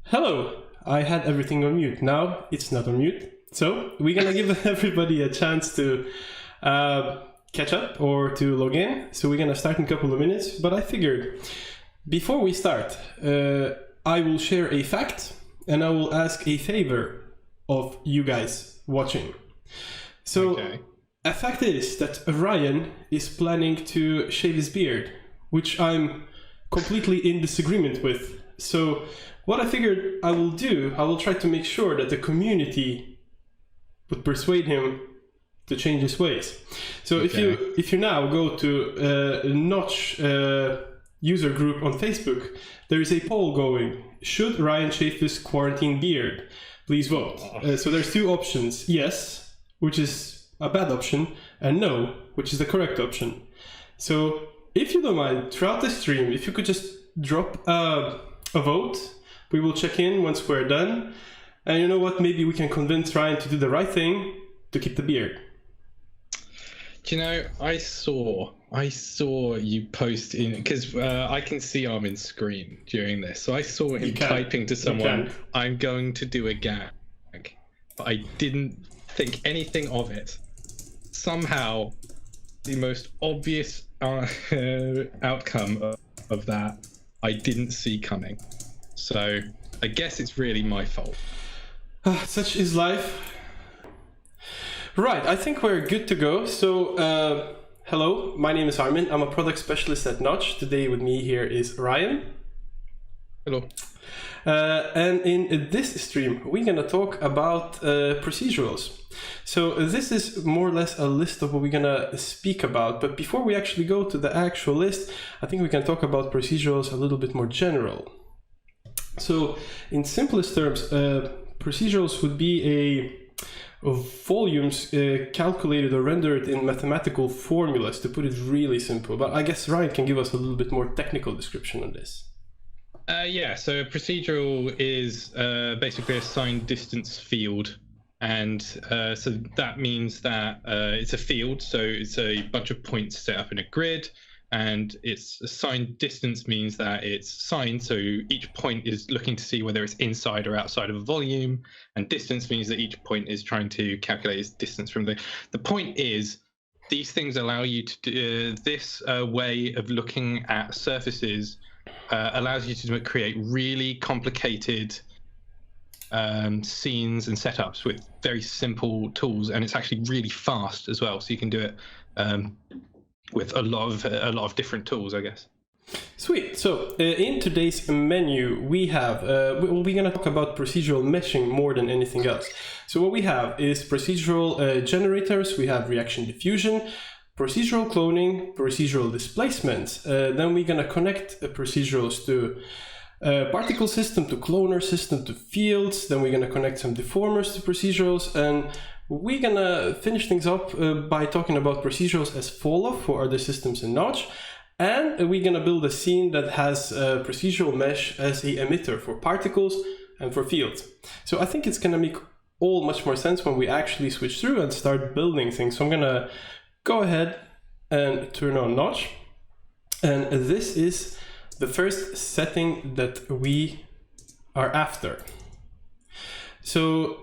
Hello, I had everything on mute. Now it's not on mute. So we're gonna give everybody a chance to catch up or to log in. So we're gonna start in a couple of minutes, but I figured before we start, I will share a fact and I will ask a favor of you guys watching. So a fact is that Ryan is planning to shave his beard, which I'm completely in disagreement with. So what I figured I will do, I will try to make sure that the community would persuade him to change his ways. So if you now go to Notch user group on Facebook, there is a poll going, should Ryan shave his quarantine beard? Please vote. So there's two options, yes, which is a bad option, and no, which is the correct option. So if you don't mind, throughout the stream, if you could just drop a vote, we will check in once we're done. And you know what, maybe we can convince Ryan to do the right thing to keep the beard. Do you know, I saw you post in, because I can see Armin's screen during this. So I saw him typing to someone, I'm going to do a gag, but I didn't think anything of it. Somehow, the most obvious outcome of that, I didn't see coming. So I guess it's really my fault. Such is life. Right, I think we're good to go. So, hello, my name is Armin. I'm a product specialist at Notch. Today with me here is Ryan. Hello. And in this stream, we're going to talk about procedurals. So this is more or less a list of what we're going to speak about. But before we actually go to the actual list, I think we can talk about procedurals a little bit more general. So in simplest terms, procedurals would be volumes calculated or rendered in mathematical formulas, to put it really simple. But I guess Ryan can give us a little bit more technical description on this. Yeah, so a procedural is basically a signed distance field. And so that means that it's a field, so it's a bunch of points set up in a grid. And its assigned distance means that it's signed, so each point is looking to see whether it's inside or outside of a volume, and distance means that each point is trying to calculate its distance from the point is, these things allow you to do this way of looking at surfaces allows you to create really complicated scenes and setups with very simple tools, and it's actually really fast as well, so you can do it with a lot of different tools, I guess. Sweet. So in today's menu, we have, we're going to talk about procedural meshing more than anything else. So what we have is procedural generators, we have reaction diffusion, procedural cloning, procedural displacements. Then we're going to connect procedurals to particle system, to cloner system, to fields. Then we're going to connect some deformers to procedurals, and we're gonna finish things up by talking about procedurals as fall-off for other systems in Notch, and we're gonna build a scene that has procedural mesh as a emitter for particles and for fields. So I think it's gonna make all much more sense when we actually switch through and start building things. So I'm gonna go ahead and turn on Notch, and this is the first setting that we are after. So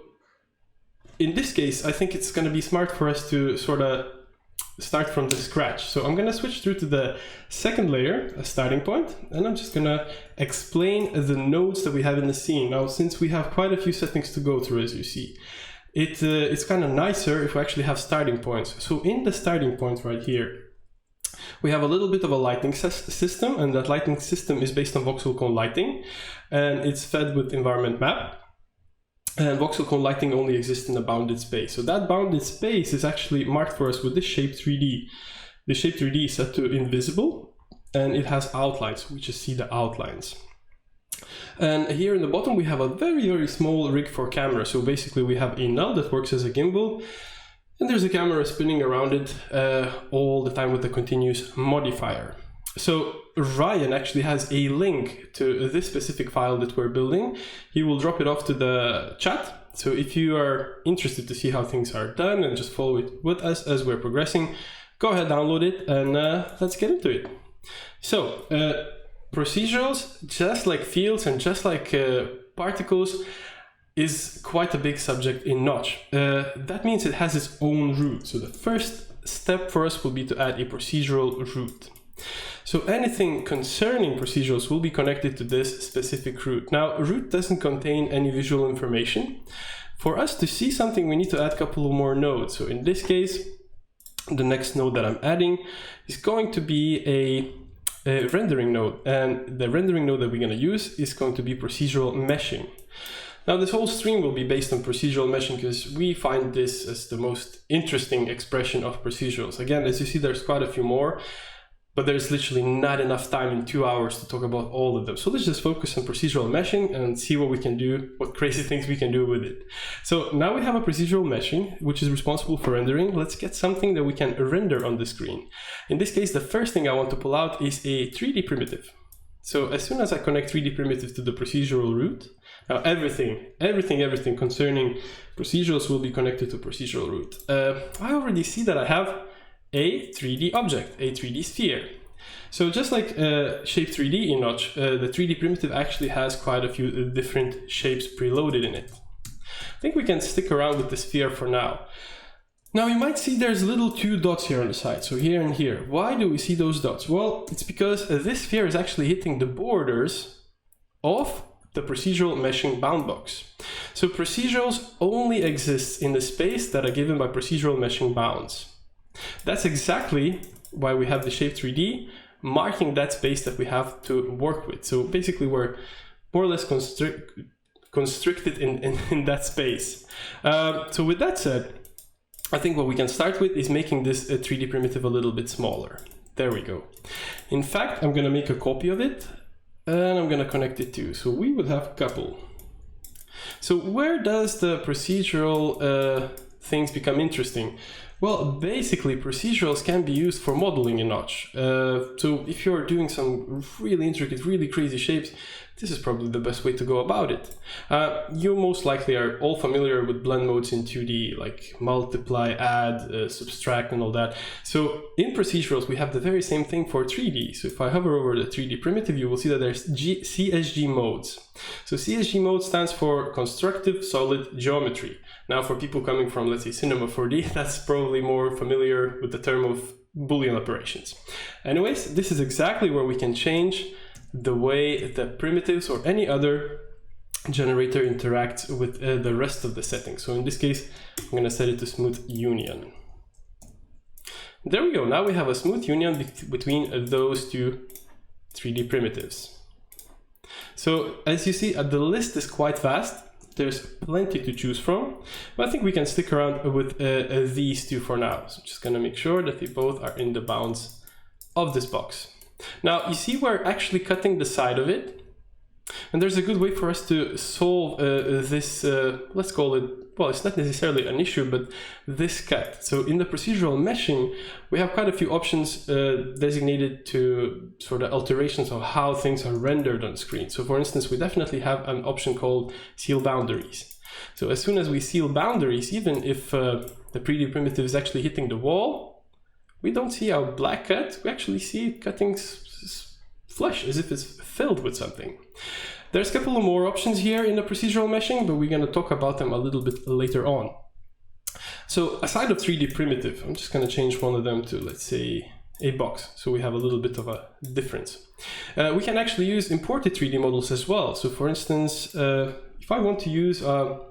in this case, I think it's going to be smart for us to sort of start from the scratch. So I'm going to switch through to the second layer, a starting point, and I'm just going to explain the nodes that we have in the scene. Now, since we have quite a few settings to go through, as you see, it's kind of nicer if we actually have starting points. So in the starting point right here, we have a little bit of a lighting system, and that lighting system is based on voxel cone lighting, and it's fed with environment map. And voxel cone lighting only exists in a bounded space. So that bounded space is actually marked for us with this shape 3D. The shape 3D is set to invisible, and it has outlines. We just see the outlines. And here in the bottom, we have a very, very small rig for camera. So basically we have a null that works as a gimbal, and there's a camera spinning around it all the time with a continuous modifier. So Ryan actually has a link to this specific file that we're building. He will drop it off to the chat. So if you are interested to see how things are done and just follow it with us as we're progressing, go ahead, download it, and let's get into it. So, procedurals, just like fields and just like particles, is quite a big subject in Notch. That means it has its own root. So the first step for us will be to add a procedural root. So anything concerning procedurals will be connected to this specific root. Now, root doesn't contain any visual information. For us to see something, we need to add a couple of more nodes. So in this case, the next node that I'm adding is going to be a rendering node. And the rendering node that we're going to use is going to be Procedural Meshing. Now, this whole stream will be based on procedural meshing because we find this as the most interesting expression of procedurals. Again, as you see, there's quite a few more, but there's literally not enough time in 2 hours to talk about all of them. So let's just focus on procedural meshing and see what we can do, what crazy things we can do with it. So now we have a procedural meshing, which is responsible for rendering. Let's get something that we can render on the screen. In this case, the first thing I want to pull out is a 3D primitive. So as soon as I connect 3D primitive to the procedural root, now everything concerning procedurals will be connected to procedural root. I already see that I have a 3D object, a 3D sphere. So just like shape 3D in Notch, the 3D primitive actually has quite a few different shapes preloaded in it. I think we can stick around with the sphere for now. Now you might see there's little 2 dots here on the side, so here and here. Why do we see those dots? Well, it's because this sphere is actually hitting the borders of the procedural meshing bound box. So procedurals only exist in the space that are given by procedural meshing bounds. That's exactly why we have the shape 3D marking that space that we have to work with. So basically we're more or less constricted in that space. So with that said, I think what we can start with is making this 3D primitive a little bit smaller. There we go. In fact, I'm going to make a copy of it and I'm going to connect it to. So we would have a couple. So where does the procedural things become interesting? Well, basically procedurals can be used for modeling in Notch. So if you're doing some really intricate, really crazy shapes, this is probably the best way to go about it. You most likely are all familiar with blend modes in 2D, like multiply, add, subtract, and all that. So in procedurals, we have the very same thing for 3D. So if I hover over the 3D primitive, you will see that there's CSG modes. So CSG mode stands for Constructive Solid Geometry. Now for people coming from, let's say, Cinema 4D, that's probably more familiar with the term of Boolean Operations. Anyways, this is exactly where we can change the way the primitives or any other generator interacts with the rest of the settings. So in this case, I'm going to set it to Smooth Union. There we go. Now we have a smooth union between those 2 3D primitives. So as you see, the list is quite vast. There's plenty to choose from, but I think we can stick around with these 2 for now. So I'm just going to make sure that they both are in the bounds of this box. Now you see we're actually cutting the side of it, and there's a good way for us to solve this, let's call it, well, it's not necessarily an issue, but this cut. So in the procedural meshing, we have quite a few options designated to sort of alterations of how things are rendered on screen. So for instance, we definitely have an option called seal boundaries. So as soon as we seal boundaries, even if the 3D primitive is actually hitting the wall, we don't see our black cut, we actually see it cutting flesh as if it's filled with something. There's a couple of more options here in the procedural meshing, but we're going to talk about them a little bit later on. So aside of 3D primitive, I'm just going to change one of them to, let's say, a box, so we have a little bit of a difference. We can actually use imported 3D models as well. So for instance, if I want to use a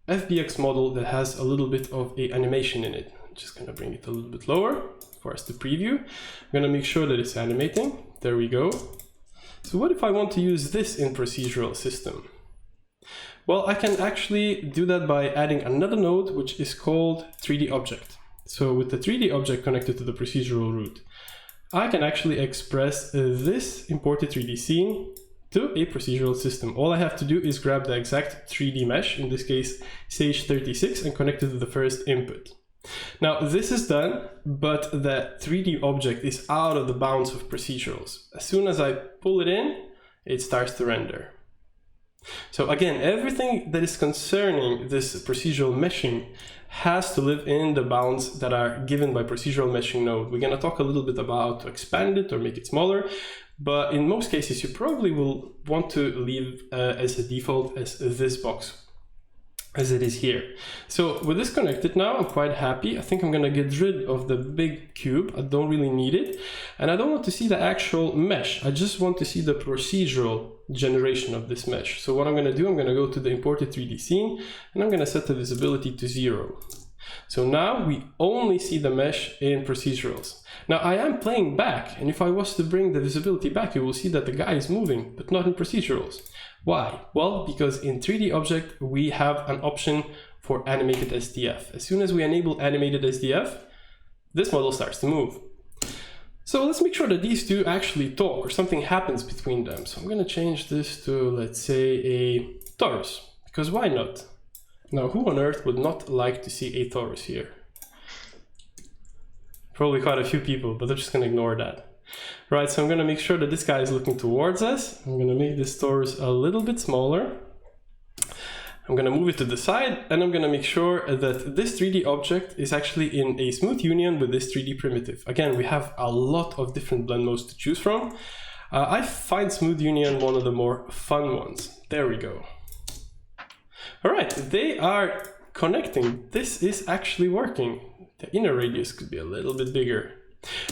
FBX model that has a little bit of an animation in it, just going to bring it a little bit lower for us to preview. I'm going to make sure that it's animating. There we go. So what if I want to use this in procedural system? Well, I can actually do that by adding another node, which is called 3D object. So with the 3D object connected to the procedural root, I can actually express this imported 3D scene to a procedural system. All I have to do is grab the exact 3D mesh, in this case Sage 36, and connect it to the first input. Now this is done, but the 3D object is out of the bounds of procedurals. As soon as I pull it in, it starts to render. So again, everything that is concerning this procedural meshing has to live in the bounds that are given by procedural meshing node. We're going to talk a little bit about to expand it or make it smaller, but in most cases you probably will want to leave as a default as this box as it is here. So with this connected now, I'm quite happy. I think I'm gonna get rid of the big cube. I don't really need it. And I don't want to see the actual mesh. I just want to see the procedural generation of this mesh. So what I'm gonna do, I'm gonna go to the imported 3D scene and I'm gonna set the visibility to 0. So now we only see the mesh in procedurals. Now I am playing back, and if I was to bring the visibility back, you will see that the guy is moving, but not in procedurals. Why? Well, because in 3D object, we have an option for animated SDF. As soon as we enable animated SDF, this model starts to move. So let's make sure that these two actually talk or something happens between them. So I'm going to change this to, let's say, a torus, because why not? Now, who on earth would not like to see a torus here? Probably quite a few people, but I'm just going to ignore that. Right, so I'm going to make sure that this guy is looking towards us. I'm going to make this torus a little bit smaller. I'm going to move it to the side, and I'm going to make sure that this 3D object is actually in a smooth union with this 3D primitive. Again, we have a lot of different blend modes to choose from. I find smooth union one of the more fun ones. There we go. All right, they are connecting. This is actually working. The inner radius could be a little bit bigger.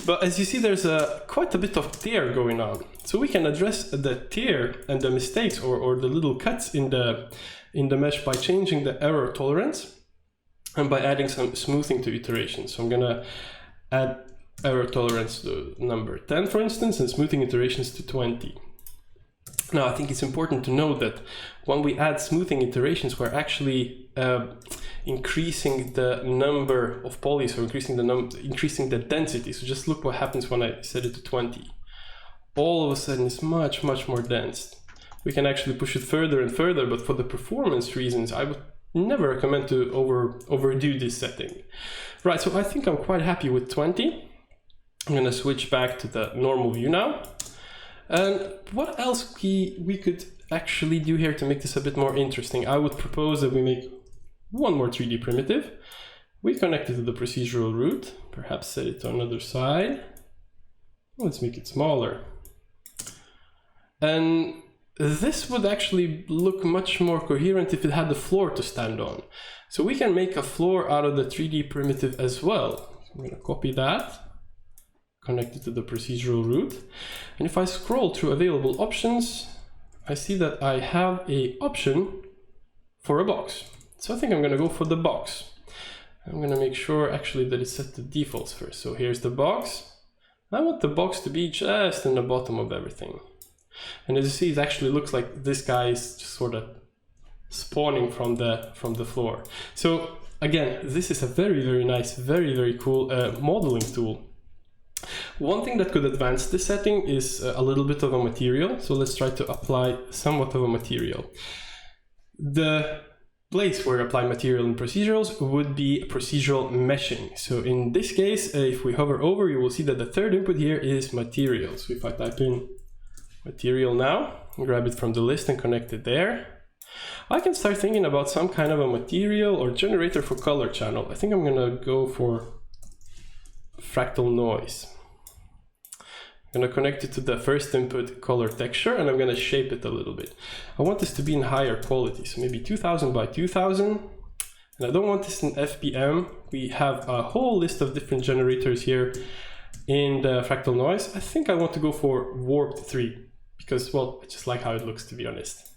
But as you see, there's quite a bit of tear going on. So we can address the tear and the mistakes or the little cuts in the mesh by changing the error tolerance and by adding some smoothing to iterations. So I'm gonna add error tolerance to number 10, for instance, and smoothing iterations to 20. Now, I think it's important to note that when we add smoothing iterations, we're actually increasing the number of polys, or increasing the density. So just look what happens when I set it to 20. All of a sudden, it's much, much more dense. We can actually push it further and further, but for the performance reasons, I would never recommend to overdo this setting. Right, so I think I'm quite happy with 20. I'm gonna switch back to the normal view now. And what else we could actually do here to make this a bit more interesting? I would propose that we make one more 3D primitive. We connect it to the procedural root, perhaps set it to another side. Let's make it smaller. And this would actually look much more coherent if it had the floor to stand on. So we can make a floor out of the 3D primitive as well. So I'm going to copy that, connect it to the procedural root. And if I scroll through available options, I see that I have an option for a box. So I think I'm going to go for the box. I'm going to make sure actually that it's set to defaults first. So here's the box. I want the box to be just in the bottom of everything. And as you see, it actually looks like this guy is just sort of spawning from the floor. So again, this is a very, very nice, very, very cool modeling tool. One thing that could advance this setting is a little bit of a material. So let's try to apply somewhat of a material. The place where apply material in procedurals would be procedural meshing. So in this case, if we hover over, you will see that the third input here is material. So if I type in material now, grab it from the list and connect it there, I can start thinking about some kind of a material or generator for color channel. I think I'm gonna go for Fractal Noise. I'm gonna connect it to the first input color texture, and I'm gonna shape it a little bit. I want this to be in higher quality, so maybe 2000 by 2000. And I don't want this in FBM. We have a whole list of different generators here in the Fractal Noise. I think I want to go for Warped 3 because, well, I just like how it looks, to be honest.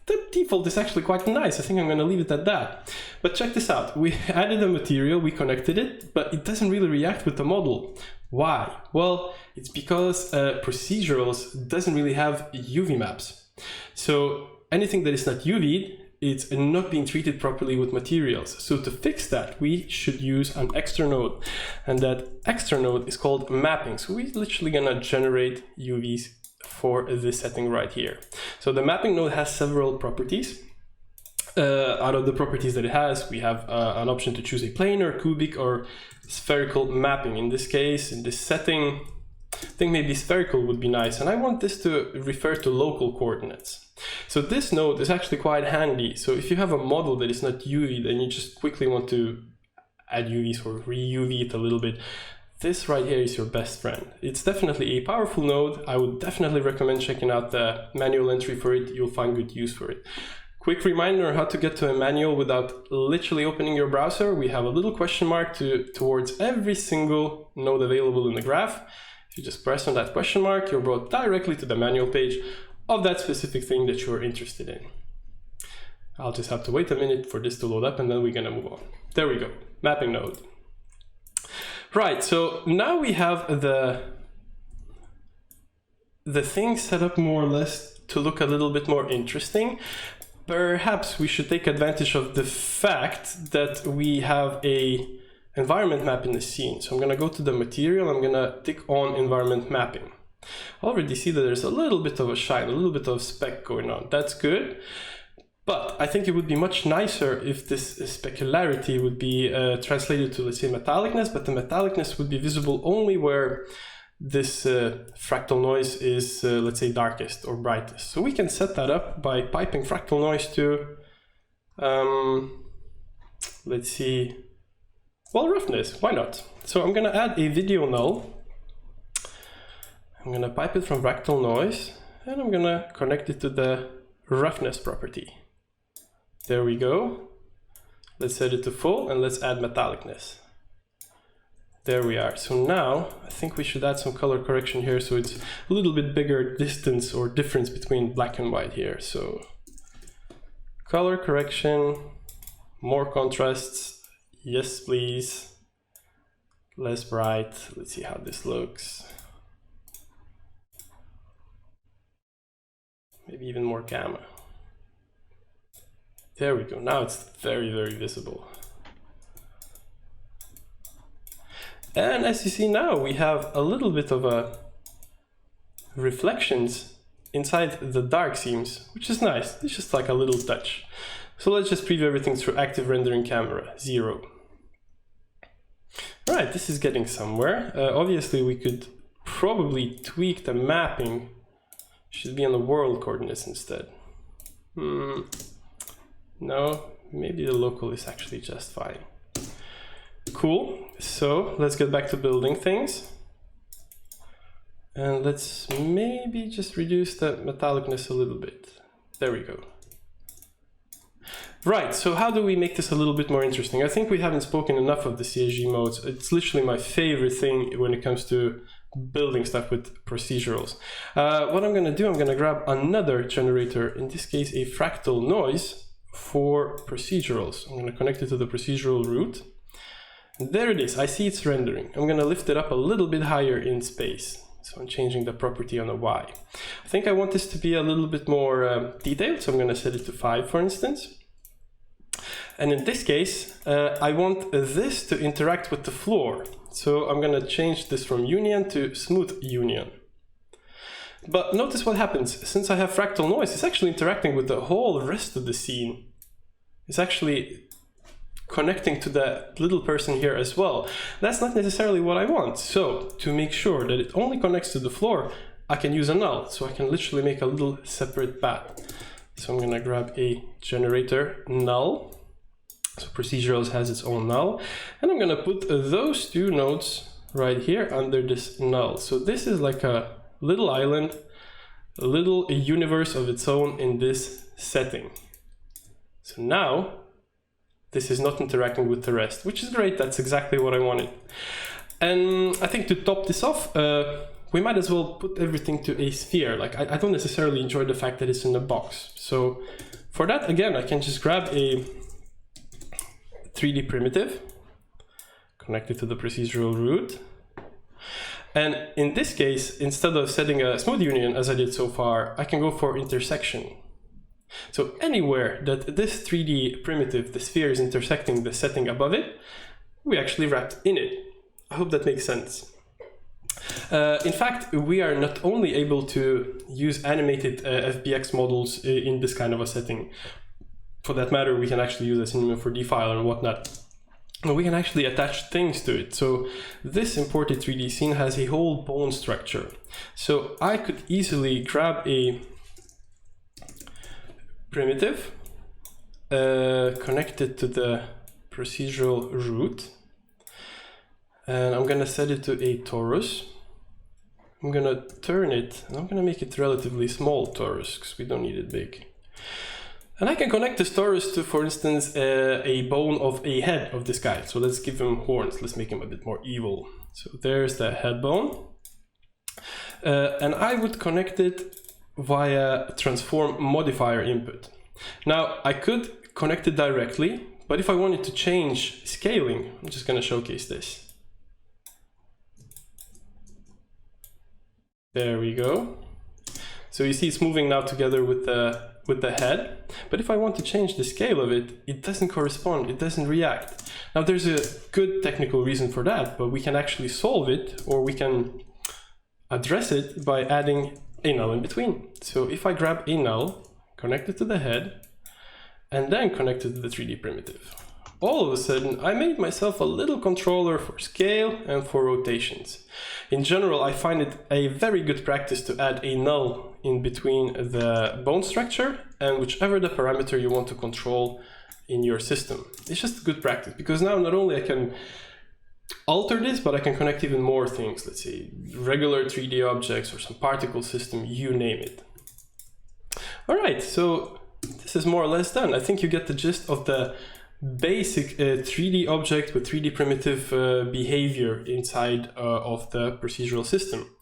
The default is actually quite nice. I think I'm going to leave it at that. But check this out. We added a material, we connected it, but it doesn't really react with the model. Why? Well, it's because Procedurals doesn't really have UV maps. So anything that is not UV'd, it's not being treated properly with materials. So to fix that, we should use an extra node. And that extra node is called mapping. So we're literally gonna generate UVs for this setting right here. So the mapping node has several properties. Out of the properties that it has, we have an option to choose a planar, cubic, or spherical mapping. In this case, in this setting, I think maybe spherical would be nice. And I want this to refer to local coordinates. So this node is actually quite handy. So if you have a model that is not UV, then you just quickly want to add UVs or re-UV it a little bit, this right here is your best friend. It's definitely a powerful node. I would definitely recommend checking out the manual entry for it. You'll find good use for it. Quick reminder how to get to a manual without literally opening your browser. We have a little question mark towards every single node available in the graph. If you just press on that question mark, you're brought directly to the manual page of that specific thing that you're interested in. I'll just have to wait a minute for this to load up and then we're gonna move on. There we go, mapping node. Right, so now we have the thing set up more or less to look a little bit more interesting. Perhaps we should take advantage of the fact that we have a environment map in the scene. So I'm gonna go to the material, I'm gonna tick on environment mapping. I already see that there's a little bit of a shine, a little bit of speck going on. That's good. But I think it would be much nicer if this specularity would be translated to, let's say, metallicness, but the metallicness would be visible only where this fractal noise is, let's say, darkest or brightest. So we can set that up by piping fractal noise to, let's see, well, roughness, why not? So I'm gonna add a video null. I'm gonna pipe it from fractal noise, and I'm gonna connect it to the roughness property. There we go. Let's set it to full and let's add metallicness. There we are. So now I think we should add some color correction here so it's a little bit bigger distance or difference between black and white here. So color correction, more contrasts. Yes, please. Less bright. Let's see how this looks. Maybe even more gamma. There we go. Now it's very, very visible. And as you see now, we have a little bit of a reflections inside the dark seams, which is nice. It's just like a little touch. So let's just preview everything through active rendering camera, 0. All right, this is getting somewhere. Obviously, we could probably tweak the mapping. Should be on the world coordinates instead. No, maybe the local is actually just fine. Cool, so let's get back to building things. And let's maybe just reduce the metallicness a little bit. There we go. Right, so how do we make this a little bit more interesting? I think we haven't spoken enough of the CSG modes. It's literally my favorite thing when it comes to building stuff with procedurals. What I'm gonna do, I'm gonna grab another generator, in this case a fractal noise for procedurals. I'm gonna connect it to the procedural root. There it is, I see it's rendering. I'm gonna lift it up a little bit higher in space. So I'm changing the property on the Y. I think I want this to be a little bit more detailed, so I'm gonna set it to 5, for instance. And in this case, I want this to interact with the floor. So I'm gonna change this from union to smooth union. But notice what happens. Since I have fractal noise, it's actually interacting with the whole rest of the scene. It's actually connecting to the little person here as well. That's not necessarily what I want. So to make sure that it only connects to the floor, I can use a null. So I can literally make a little separate path. So I'm gonna grab a generator null. So Procedurals has its own null. And I'm gonna put those two nodes right here under this null. So this is like a little island, a little universe of its own in this setting. So now, this is not interacting with the rest, which is great. That's exactly what I wanted. And I think to top this off, we might as well put everything to a sphere. Like I don't necessarily enjoy the fact that it's in a box. So for that, again, I can just grab a 3D primitive, connect it to the procedural root. And in this case, instead of setting a smooth union as I did so far, I can go for intersection. So anywhere that this 3D primitive, the sphere, is intersecting the setting above it, we actually wrapped in it. I hope that makes sense. In fact, we are not only able to use animated FBX models in this kind of a setting. For that matter, we can actually use a Cinema4D file and whatnot. And we can actually attach things to it. So this imported 3D scene has a whole bone structure. So I could easily grab a primitive connected to the procedural root. And I'm gonna set it to a torus. I'm gonna turn it, and I'm gonna make it relatively small torus, because we don't need it big. And I can connect this torus to, for instance, a bone of a head of this guy. So let's give him horns, let's make him a bit more evil. So there's the head bone. And I would connect it via transform modifier input. Now, I could connect it directly, but if I wanted to change scaling, I'm just gonna showcase this. There we go. So you see it's moving now together with the head, but if I want to change the scale of it, it doesn't correspond, it doesn't react. Now there's a good technical reason for that, but we can actually solve it, or we can address it by adding a null in between. So if I grab a null, connect it to the head, and then connect it to the 3D primitive, all of a sudden I made myself a little controller for scale and for rotations. In general, I find it a very good practice to add a null in between the bone structure and whichever the parameter you want to control in your system. It's just a good practice, because now not only I can alter this, but I can connect even more things. Let's say regular 3D objects or some particle system, you name it. All right, so this is more or less done. I think you get the gist of the basic 3D object with 3D primitive behavior inside of the procedural system.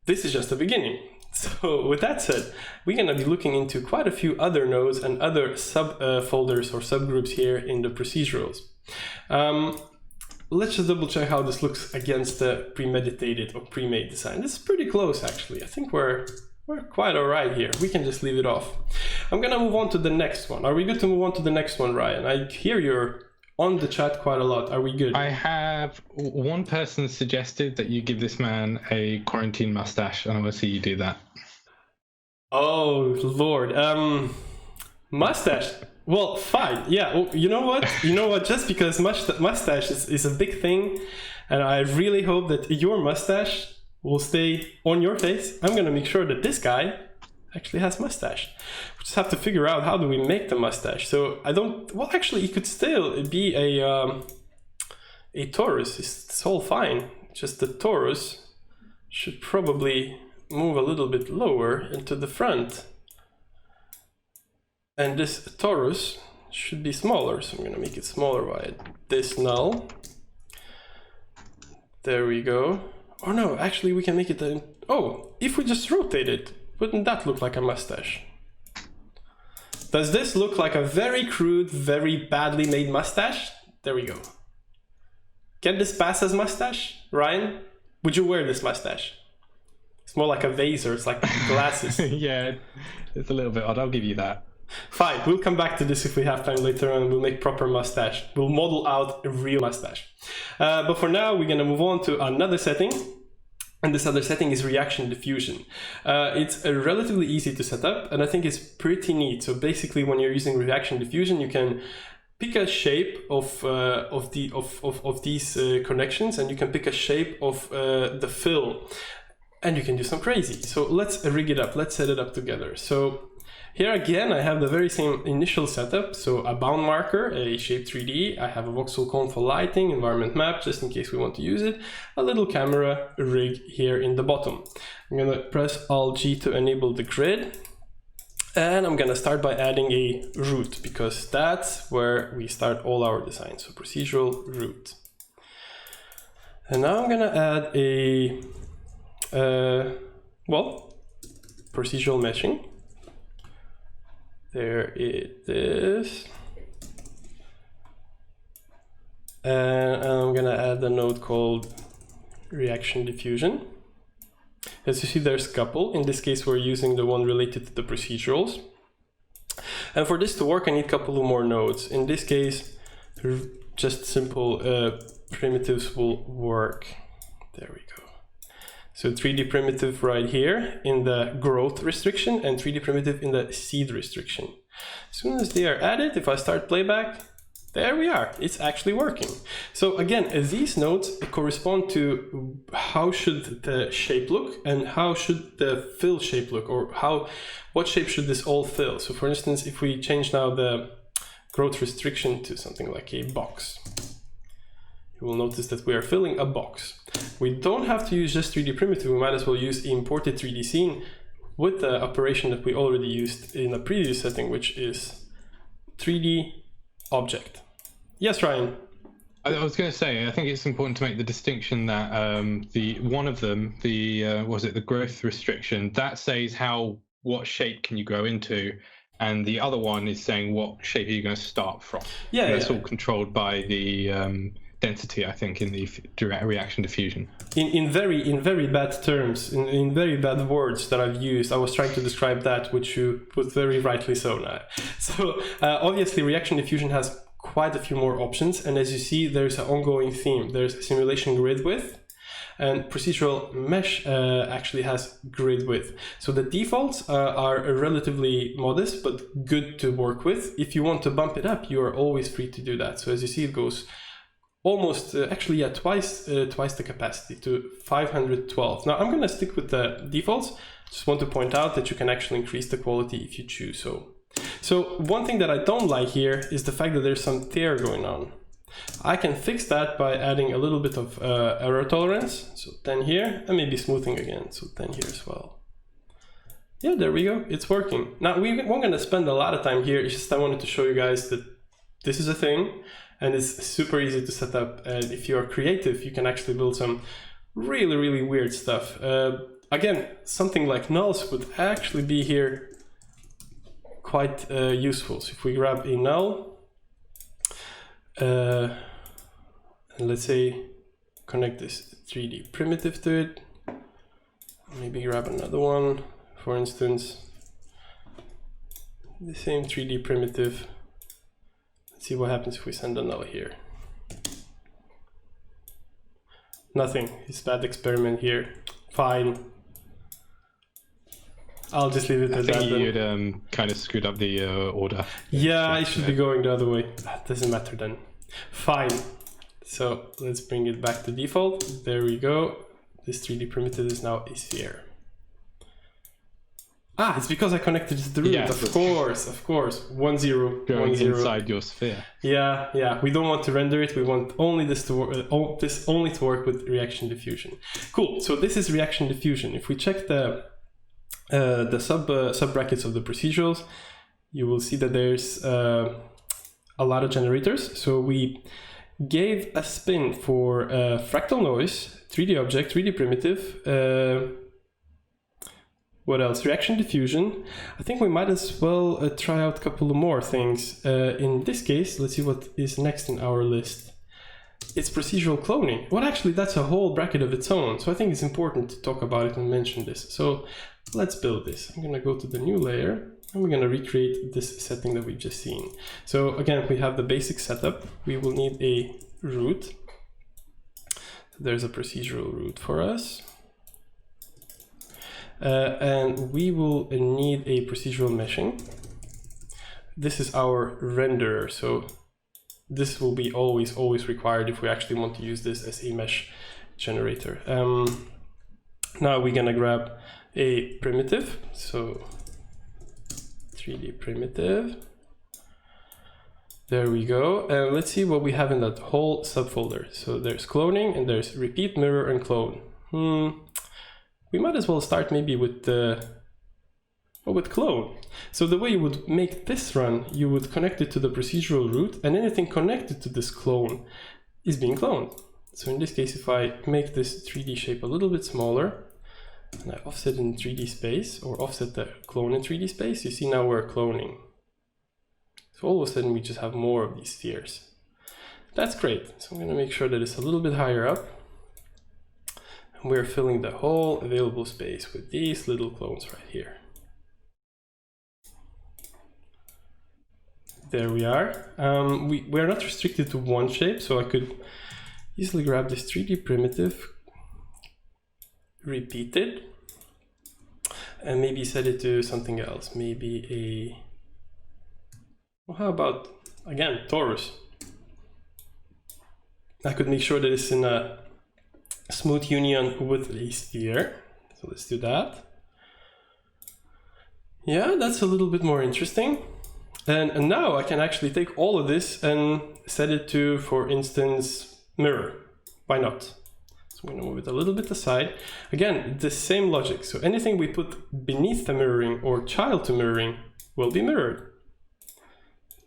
This is just the beginning. So with that said, we're going to be looking into quite a few other nodes and other subfolders or subgroups here in the procedurals. Let's just double check how this looks against the premeditated or pre-made design. This is pretty close, actually. I think we're quite all right here. We can just leave it off. I'm going to move on to the next one. Are we good to move on to the next one, Ryan? I hear you're on the chat quite a lot. Are we good? I have one person suggested that you give this man a quarantine mustache, and I want to see you do that. Oh, Lord. Mustache. Well, fine. Yeah, well, you know what? Just because mustache is a big thing, and I really hope that your mustache will stay on your face, I'm going to make sure that this guy actually has mustache. We just have to figure out how do we make the mustache. So well, actually, it could still be a torus. It's all fine. Just the torus should probably move a little bit lower into the front. And this torus should be smaller. So I'm going to make it smaller by this null. There we go. Or no, actually we can make it if we just rotate it, wouldn't that look like a mustache? Does this look like a very crude, very badly made mustache? There we go. Can this pass as mustache? Ryan, would you wear this mustache? It's more like a vaser, it's like glasses. Yeah, it's a little bit odd, I'll give you that. Fine, we'll come back to this if we have time later on. We'll make proper mustache. We'll model out a real mustache. But for now, we're going to move on to another setting. And this other setting is reaction diffusion. It's relatively easy to set up, and I think it's pretty neat. So basically, when you're using reaction diffusion, you can pick a shape of these connections, and you can pick a shape of the fill, and you can do some crazy. So let's rig it up. Let's set it up together. So here again, I have the very same initial setup. So a bound marker, a shape 3D. I have a voxel cone for lighting, environment map, just in case we want to use it. A little camera rig here in the bottom. I'm going to press Alt-G to enable the grid. And I'm going to start by adding a root, because that's where we start all our designs. So procedural root. And now I'm going to add a, procedural meshing. There it is. And I'm going to add a node called reaction diffusion. As you see, there's a couple. In this case, we're using the one related to the procedurals. And for this to work, I need a couple of more nodes. In this case, just simple primitives will work. There we go. So 3D primitive right here in the growth restriction and 3D primitive in the seed restriction. As soon as they are added, if I start playback, There we are, it's actually working. So again, these nodes correspond to how should the shape look and how should the fill shape look, or what shape should this all fill. So for instance, if we change now the growth restriction to something like a box, you will notice that we are filling a box. We don't have to use just 3D primitive, we might as well use imported 3D scene with the operation that we already used in a previous setting, which is 3D object. Yes, Ryan? I was going to say, I think it's important to make the distinction that one of them, the growth restriction, that says what shape can you grow into, and the other one is saying what shape are you going to start from. Yeah, and that's all controlled by the density, I think, in the direct reaction diffusion. In very bad terms, in very bad words that I've used, I was trying to describe that, which you put very rightly so now. So obviously reaction diffusion has quite a few more options, and as you see, there's an ongoing theme. There's simulation grid width, and procedural mesh actually has grid width. So the defaults are relatively modest, but good to work with. If you want to bump it up, you are always free to do that. So as you see, it goes almost twice the capacity to 512. Now I'm going to stick with the defaults. Just want to point out that you can actually increase the quality if you choose so. So one thing that I don't like here is the fact that there's some tear going on. I can fix that by adding a little bit of error tolerance. So 10 here, and maybe smoothing again. So 10 here as well. Yeah, there we go. It's working. Now we weren't going to spend a lot of time here. It's just I wanted to show you guys that this is a thing, and it's super easy to set up. And if you are creative, you can actually build some really weird stuff. Again, something like nulls would actually be here quite useful. So if we grab a null, and let's say connect this 3D primitive to it, maybe grab another one, for instance, the same 3D primitive. Let's see what happens if we send a null here. Nothing, it's a bad experiment here. Fine. I'll just leave it at that. I think you'd kind of screwed up the order. Yeah, it should be going the other way. Doesn't matter then. Fine. So let's bring it back to default. There we go. This 3D primitive is now a sphere. Ah, it's because I connected to the root. Yes, of course. 1 0 going 1 0. Inside your sphere. Yeah. We don't want to render it. We want only this to work. This only to work with reaction diffusion. Cool. So this is reaction diffusion. If we check the sub brackets of the procedurals, you will see that there's a lot of generators. So we gave a spin for Fractal Noise, 3D object, 3D primitive. What else? Reaction diffusion. I think we might as well try out a couple of more things. In this case, let's see what is next in our list. It's procedural cloning. Well, actually, that's a whole bracket of its own. So I think it's important to talk about it and mention this. So let's build this. I'm going to go to the new layer, and we're going to recreate this setting that we've just seen. So again, we have the basic setup. We will need a root. There's a procedural root for us. And we will need a procedural meshing. This is our renderer, so this will be always required if we actually want to use this as a mesh generator. Now we're gonna grab a primitive, so 3D primitive. There we go, and let's see what we have in that whole subfolder. So there's cloning, and there's repeat, mirror, and clone. We might as well start maybe with clone. So the way you would make this run, you would connect it to the procedural root, and anything connected to this clone is being cloned. So in this case, if I make this 3D shape a little bit smaller, and I offset in 3D space, or offset the clone in 3D space, you see now we're cloning. So all of a sudden we just have more of these spheres. That's great. So I'm gonna make sure that it's a little bit higher up. We're filling the whole available space with these little clones right here. There we are. We're not restricted to one shape, so I could easily grab this 3D primitive, repeat it, and maybe set it to something else. Maybe well, how about, again, torus. I could make sure that it's in a smooth union with a sphere. So let's do that. Yeah, that's a little bit more interesting. And now I can actually take all of this and set it to, for instance, mirror. Why not? So I'm going to move it a little bit aside. Again, the same logic. So anything we put beneath the mirroring or child to mirroring will be mirrored.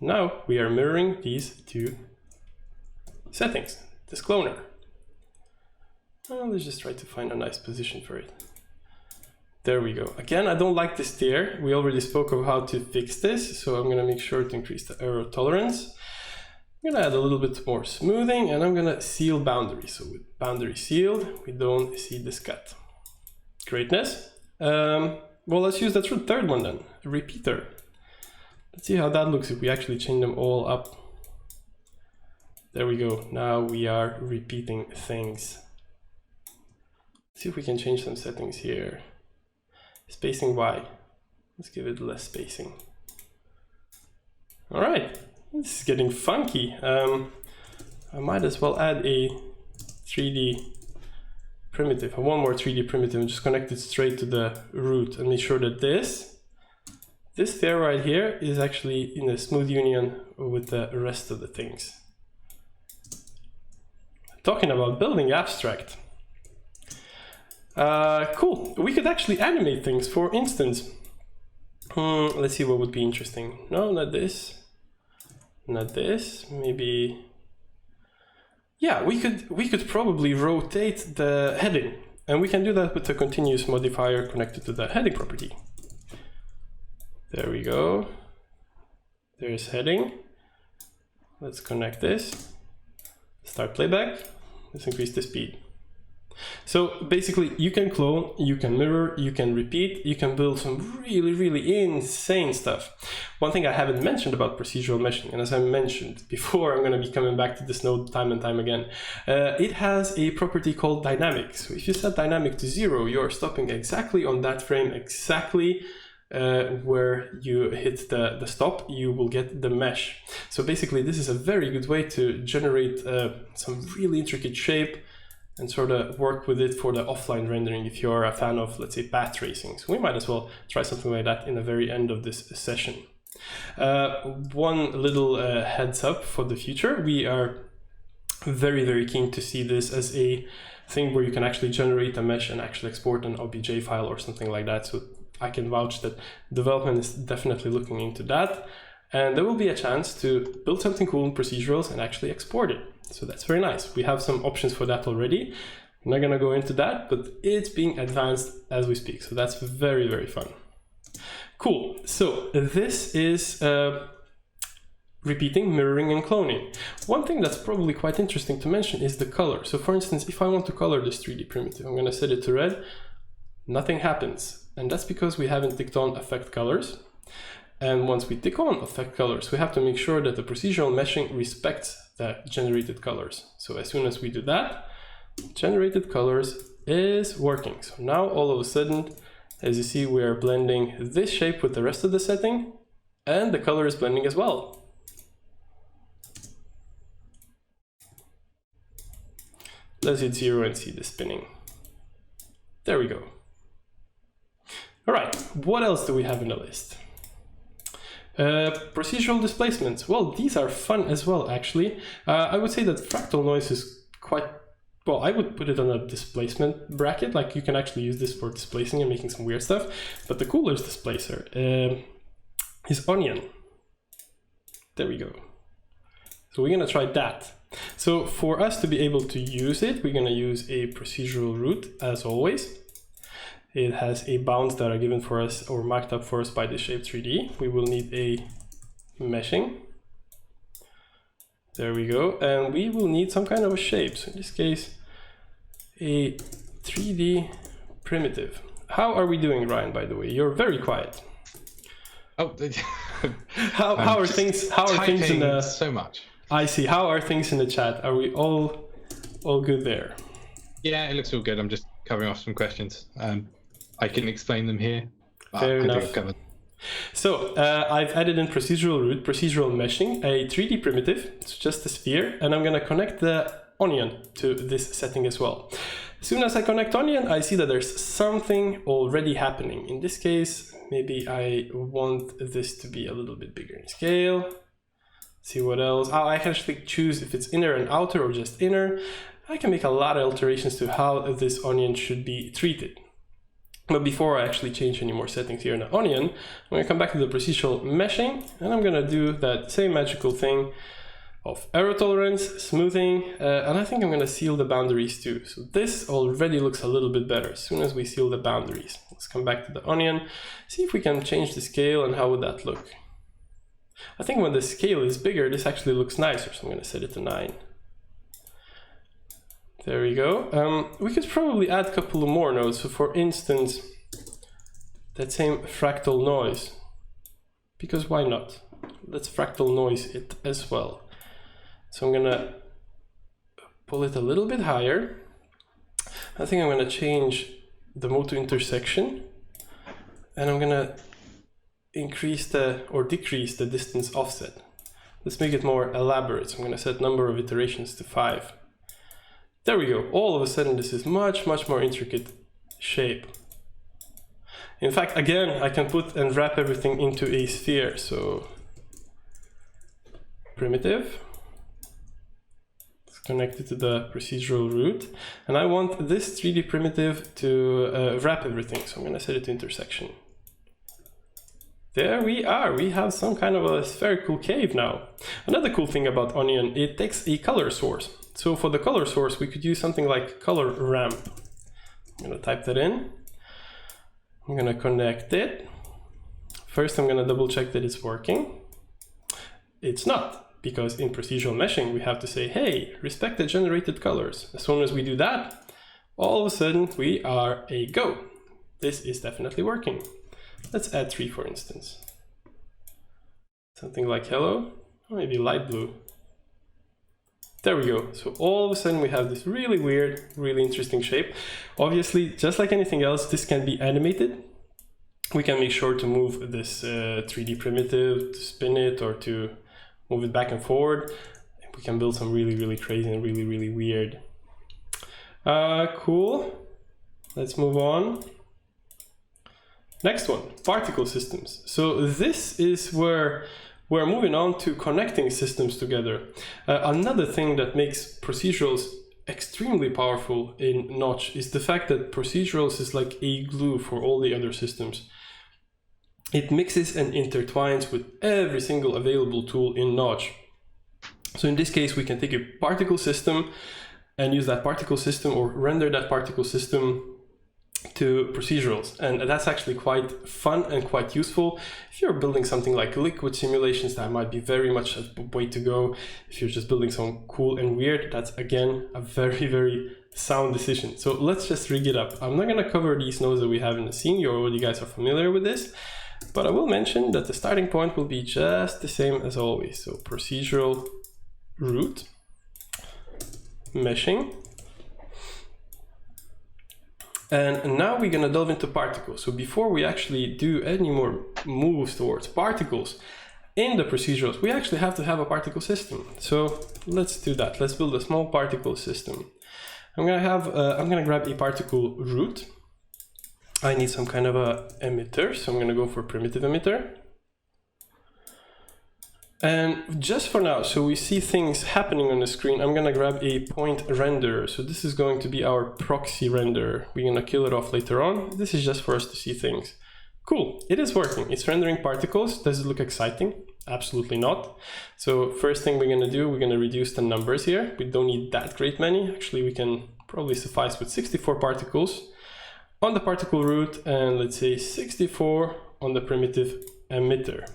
Now we are mirroring these two settings, this cloner. Well, let's just try to find a nice position for it. There we go. Again, I don't like this tier. We already spoke of how to fix this, so I'm going to make sure to increase the error tolerance. I'm going to add a little bit more smoothing, and I'm going to seal boundary. So with boundary sealed, we don't see this cut. Greatness. Well, let's use the third one then, a repeater. Let's see how that looks if we actually change them all up. There we go. Now we are repeating things. Let's see if we can change some settings here. Spacing Y. Let's give it less spacing. All right, this is getting funky. I might as well add a 3D primitive, one more 3D primitive, and just connect it straight to the root and make sure that this sphere right here is actually in a smooth union with the rest of the things. Talking about building abstract. Cool, we could actually animate things. For instance, let's see what would be interesting. No, not this, not this, maybe. Yeah, we could probably rotate the heading, and we can do that with a continuous modifier connected to the heading property. There we go. There's heading. Let's connect this. Start playback. Let's increase the speed. So basically, you can clone, you can mirror, you can repeat, you can build some really, really insane stuff. One thing I haven't mentioned about procedural meshing, and as I mentioned before, I'm going to be coming back to this node time and time again. It has a property called dynamic. So if you set dynamic to 0, you're stopping exactly on that frame, exactly where you hit the stop, you will get the mesh. So basically, this is a very good way to generate some really intricate shape and sort of work with it for the offline rendering if you're a fan of, let's say, path tracing. So we might as well try something like that in the very end of this session. One little heads up for the future. We are very, very keen to see this as a thing where you can actually generate a mesh and actually export an OBJ file or something like that. So I can vouch that development is definitely looking into that. And there will be a chance to build something cool in Procedurals and actually export it. So that's very nice. We have some options for that already. I'm not going to go into that, but it's being advanced as we speak. So that's very, very fun. Cool. So this is repeating, mirroring, and cloning. One thing that's probably quite interesting to mention is the color. So for instance, if I want to color this 3D primitive, I'm going to set it to red. Nothing happens. And that's because we haven't ticked on affect colors. And once we tick on affect colors, we have to make sure that the procedural meshing respects the generated colors. So as soon as we do that, generated colors is working. So now all of a sudden, as you see, we are blending this shape with the rest of the setting, and the color is blending as well. Let's hit 0 and see the spinning. There we go. All right, what else do we have in the list? Procedural displacements. Well, these are fun as well, actually. I would say that Fractal Noise is quite, well, I would put it on a displacement bracket. Like, you can actually use this for displacing and making some weird stuff. But the coolest displacer is Onion. There we go. So we're going to try that. So for us to be able to use it, we're going to use a procedural root, as always. It has a bounds that are given for us or marked up for us by the shape 3D. We will need a meshing. There we go. And we will need some kind of a shape. So in this case, a 3D primitive. How are we doing, Ryan, by the way? You're very quiet. Oh, how are things? How are things in the? So much. I see. How are things in the chat? Are we all good there? Yeah, it looks all good. I'm just covering off some questions. I can explain them here. Fair enough. So I've added in procedural root, procedural meshing, a 3D primitive. It's just a sphere, and I'm going to connect the onion to this setting as well. As soon as I connect onion, I see that there's something already happening. In this case, maybe I want this to be a little bit bigger in scale. See what else. Oh, I can actually choose if it's inner and outer or just inner. I can make a lot of alterations to how this onion should be treated. But before I actually change any more settings here in the onion, I'm going to come back to the procedural meshing, and I'm going to do that same magical thing of error tolerance, smoothing, and I think I'm going to seal the boundaries too. So this already looks a little bit better as soon as we seal the boundaries. Let's come back to the onion, see if we can change the scale and how would that look. I think when the scale is bigger, this actually looks nicer, so I'm going to set it to 9. There we go. We could probably add a couple of more nodes. So for instance, that same fractal noise, because why not? Let's fractal noise it as well. So I'm gonna pull it a little bit higher. I think I'm gonna change the mode to intersection, and I'm gonna increase or decrease the distance offset. Let's make it more elaborate. So I'm gonna set number of iterations to 5. There we go. All of a sudden, this is much more intricate shape. In fact, again, I can put and wrap everything into a sphere. So primitive. Connected to the procedural root, and I want this 3D primitive to wrap everything, so I'm going to set it to intersection. There we are, we have some kind of a spherical cave now. Another cool thing about Onion, it takes a color source. So for the color source, we could use something like color ramp. I'm going to type that in. I'm going to connect it. First, I'm going to double check that it's working. It's not. Because in procedural meshing, we have to say, hey, respect the generated colors. As soon as we do that, all of a sudden we are a go. This is definitely working. Let's add 3, for instance. Something like hello, or maybe light blue. There we go. So all of a sudden we have this really weird, really interesting shape. Obviously, just like anything else, this can be animated. We can make sure to move this 3D primitive, to spin it, or to move it back and forward. We can build some really crazy and really weird. Cool. Let's move on. Next one, particle systems. So this is where we're moving on to connecting systems together. Another thing that makes procedurals extremely powerful in Notch is the fact that procedurals is like a glue for all the other systems. It mixes and intertwines with every single available tool in Notch. So in this case, we can take a particle system and use that particle system or render that particle system to procedurals. And that's actually quite fun and quite useful. If you're building something like liquid simulations, that might be very much a way to go. If you're just building something cool and weird, that's again a very sound decision. So let's just rig it up. I'm not going to cover these nodes that we have in the scene. You guys are familiar with this. But I will mention that the starting point will be just the same as always. So procedural root, meshing. And now we're going to delve into particles. So before we actually do any more moves towards particles in the procedurals, we actually have to have a particle system. So let's do that. Let's build a small particle system. I'm going to grab a particle root. I need some kind of a emitter, so I'm going to go for primitive emitter. And just for now, so we see things happening on the screen, I'm going to grab a point renderer. So this is going to be our proxy renderer. We're going to kill it off later on. This is just for us to see things. Cool, it is working. It's rendering particles. Does it look exciting? Absolutely not. So first thing we're going to do, we're going to reduce the numbers here. We don't need that great many. Actually, we can probably suffice with 64 particles on the particle root, and let's say 64 on the primitive emitter.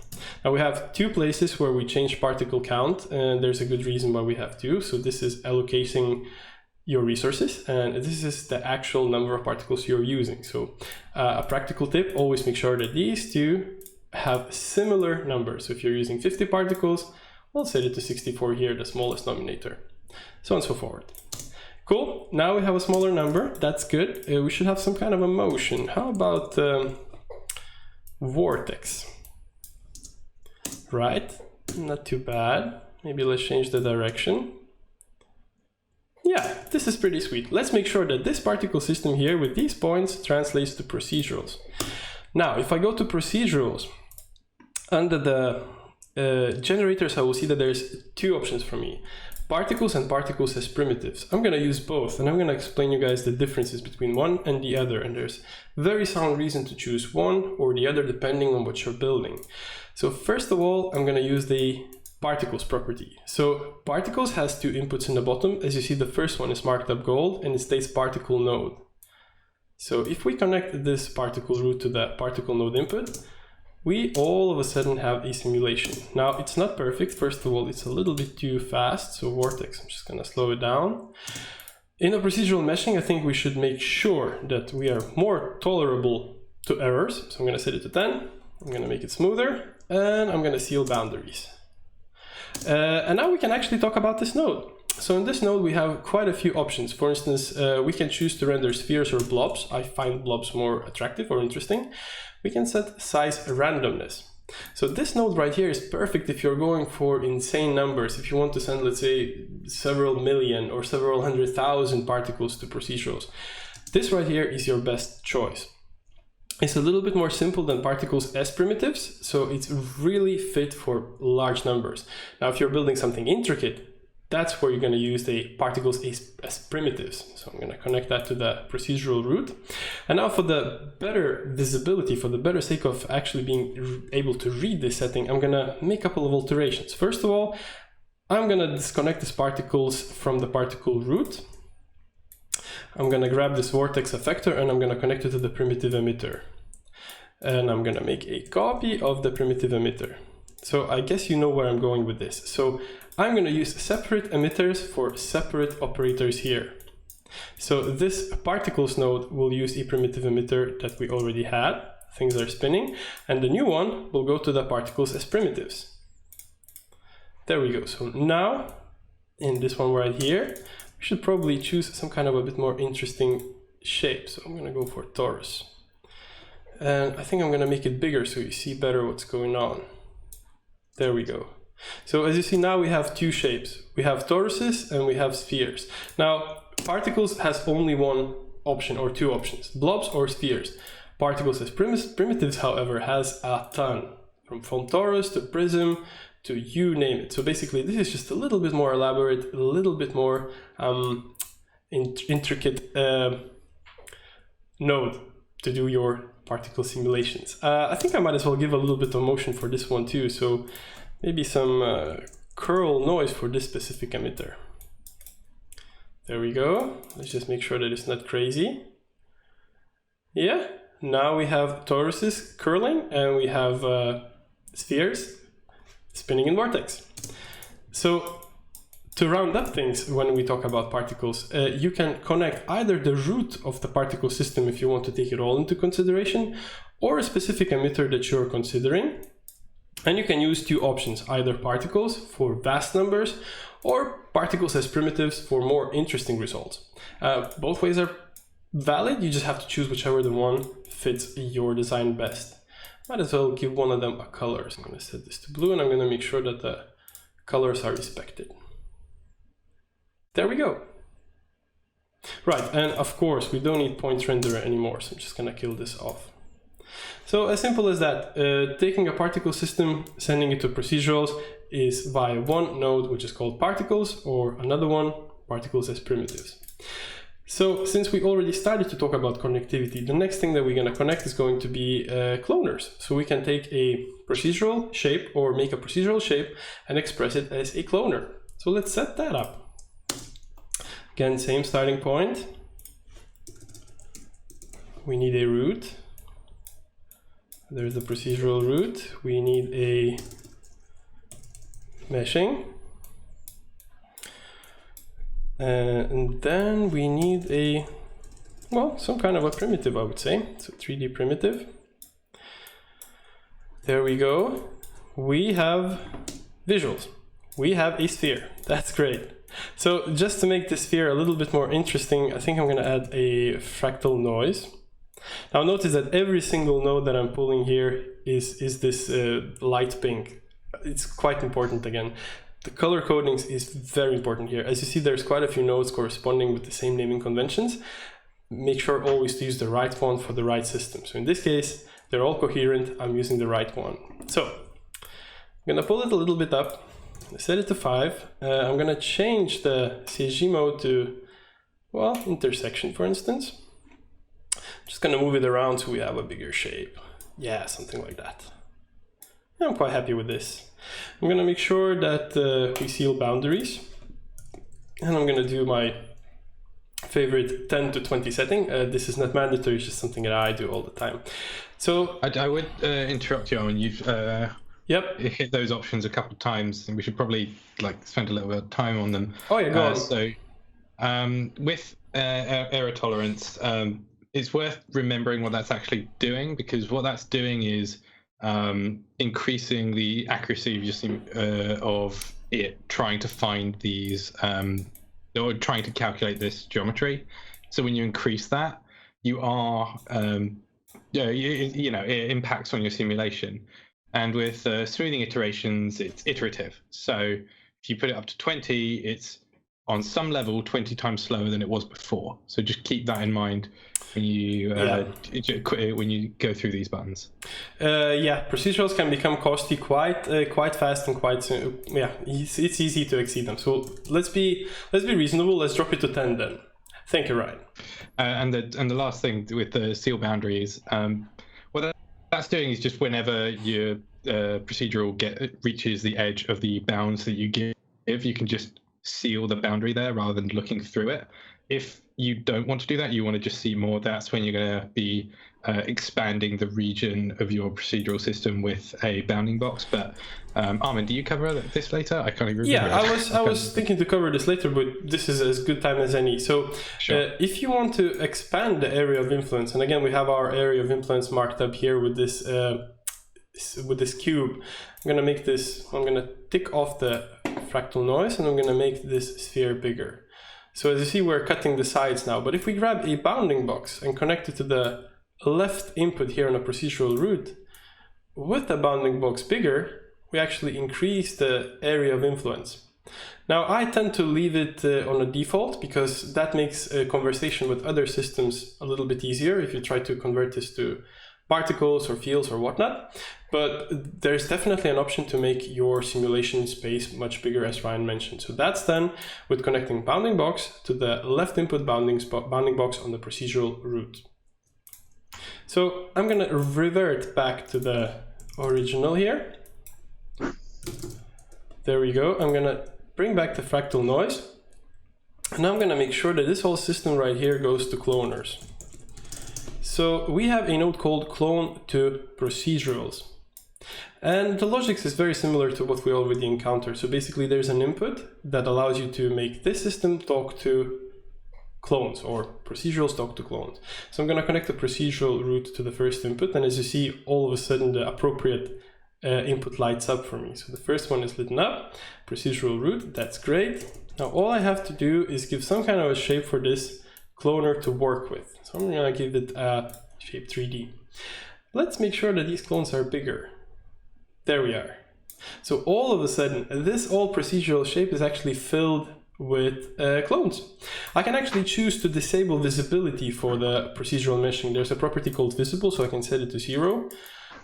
Now we have 2 places where we change particle count, and there's a good reason why we have 2. So this is allocating your resources, and this is the actual number of particles you're using. So a practical tip, always make sure that these 2 have similar numbers. So if you're using 50 particles, we'll set it to 64 here, the smallest denominator, so on and so forth. Cool, now we have a smaller number, that's good. We should have some kind of a motion. How about vortex? Right, not too bad. Maybe let's change the direction. yeah, this is pretty sweet. Let's make sure that this particle system here with these points translates to procedurals. Now, if I go to procedurals, under the generators, I will see that there's two options for me. Particles and particles as primitives. I'm going to use both, and I'm going to explain you guys the differences between one and the other, and there's very sound reason to choose one or the other depending on what you're building. So first of all, I'm going to use the particles property. So particles has two inputs in the bottom. As you see, the first one is marked up gold and it states particle node. So if we connect this particle root to the particle node input, we all of a sudden have a simulation. Now it's not perfect. First of all, it's a little bit too fast. So vortex, I'm just going to slow it down. In a procedural meshing, I think we should make sure that we are more tolerable to errors. So I'm going to set it to 10. I'm going to make it smoother and I'm going to seal boundaries. And now we can actually talk about this node. So in this node, we have quite a few options. For instance, we can choose to render spheres or blobs. I find blobs more attractive or interesting. We can set size randomness. So this node right here is perfect if you're going for insane numbers. If you want to send, let's say, several million or several 100,000 particles to procedurals. This right here is your best choice. It's a little bit more simple than particles as primitives, so it's really fit for large numbers. Now, if you're building something intricate, that's where you're going to use the particles as primitives. So I'm going to connect that to the procedural root. And now for the better visibility, for the better sake of actually being able to read this setting, I'm going to make a couple of alterations. First of all, I'm going to disconnect these particles from the particle root. I'm going to grab this vortex effector and I'm going to connect it to the primitive emitter. And I'm going to make a copy of the primitive emitter. So I guess you know where I'm going with this. So I'm going to use separate emitters for separate operators here. So this particles node will use a primitive emitter that we already had. Things are spinning. And the new one will go to the particles as primitives. There we go. So now in this one right here, we should probably choose some kind of a bit more interesting shape. So I'm going to go for torus. And I think I'm going to make it bigger so you see better what's going on. There we go. So as you see now, we have two shapes. We have toruses and we have spheres. Now, particles has only one option or two options, blobs or spheres. Particles as primitives, however, has a ton, from torus to prism to you name it. So basically, this is just a little bit more elaborate, a little bit more intricate node to do your particle simulations. I think I might as well give a little bit of motion for this one too. So maybe some curl noise for this specific emitter. There we go. Let's just make sure that it's not crazy. Yeah, now we have toruses curling and we have spheres spinning in vortex. So to round up things when we talk about particles, you can connect either the root of the particle system if you want to take it all into consideration, or a specific emitter that you're considering. And you can use two options, either particles for vast numbers or particles as primitives for more interesting results. Both ways are valid, you just have to choose whichever the one fits your design best. Might as well give one of them a color. So I'm going to set this to blue and I'm going to make sure that the colors are respected. There we go. Right, and of course we don't need point renderer anymore, so I'm just going to kill this off. So as simple as that, taking a particle system, sending it to procedurals is via one node, which is called particles, or another one, particles as primitives. So since we already started to talk about connectivity, the next thing that we're going to connect is going to be cloners. So we can take a procedural shape or make a procedural shape and express it as a cloner. So let's set that up. Again, same starting point. We need a root. There's the procedural root. We need a meshing. And then we need a, well, some kind of a primitive, I would say. So 3D primitive. There we go. We have visuals. We have a sphere. That's great. So just to make this sphere a little bit more interesting, I think I'm going to add a fractal noise. Now notice that every single node that I'm pulling here is this light pink. It's quite important again. the color coding is very important here. As you see, there's quite a few nodes corresponding with the same naming conventions. Make sure always to use the right one for the right system. So in this case, they're all coherent. I'm using the right one. So I'm gonna pull it a little bit up, set it to 5. I'm gonna change the CSG mode to, well, intersection, for instance. Just gonna move it around so we have a bigger shape. Yeah, something like that. I'm quite happy with this. I'm gonna make sure that we seal boundaries. And I'm gonna do my favorite 10 to 20 setting. This is not mandatory, it's just something that I do all the time. So I would interrupt you, Armin. You've yep, hit those options a couple of times, and we should probably like spend a little bit of time on them. Oh yeah, go on. So with error tolerance, it's worth remembering what that's actually doing, because what that's doing is increasing the accuracy of it trying to find these or trying to calculate this geometry. So when you increase that, you are it impacts on your simulation. And with smoothing iterations, it's iterative. So if you put it up to 20, it's on some level 20 times slower than it was before. So just keep that in mind when you when you go through these buttons. Yeah, procedurals can become costly quite fast and quite soon. Yeah, it's easy to exceed them. So let's be reasonable. Let's drop it to 10 then. Thank you, Ryan. And the last thing with the seal boundaries, what that's doing is just whenever your procedural reaches the edge of the bounds that you give, you can just seal the boundary there rather than looking through it. If you don't want to do that, you want to just see more, that's when you're going to be expanding the region of your procedural system with a bounding box. But Armin, do you cover this later? I can't even remember. Yeah, I was thinking to cover this later, but this is as good time as any. So sure. If you want to expand the area of influence, and again we have our area of influence marked up here with this cube, I'm gonna tick off the fractal noise, and I'm gonna make this sphere bigger. So as you see, we're cutting the sides now, but if we grab a bounding box and connect it to the left input here on a procedural root, with the bounding box bigger, we actually increase the area of influence. Now I tend to leave it on a default, because that makes a conversation with other systems a little bit easier if you try to convert this to particles or fields or whatnot. But there's definitely an option to make your simulation space much bigger, as Ryan mentioned. So that's done with connecting bounding box to the left input bounding box on the procedural root. So I'm going to revert back to the original here. There we go. I'm going to bring back the fractal noise. And I'm going to make sure that this whole system right here goes to cloners. So we have a node called clone to procedurals. And the logic is very similar to what we already encountered. So basically there's an input that allows you to make this system talk to clones, or procedurals talk to clones. So I'm going to connect the procedural root to the first input, and as you see, all of a sudden the appropriate input lights up for me. So the first one is lit up, procedural root, that's great. Now all I have to do is give some kind of a shape for this cloner to work with. So I'm going to give it a shape 3D. Let's make sure that these clones are bigger. There we are. So all of a sudden, this all procedural shape is actually filled with clones. I can actually choose to disable visibility for the procedural meshing. There's a property called visible, so I can set it to 0.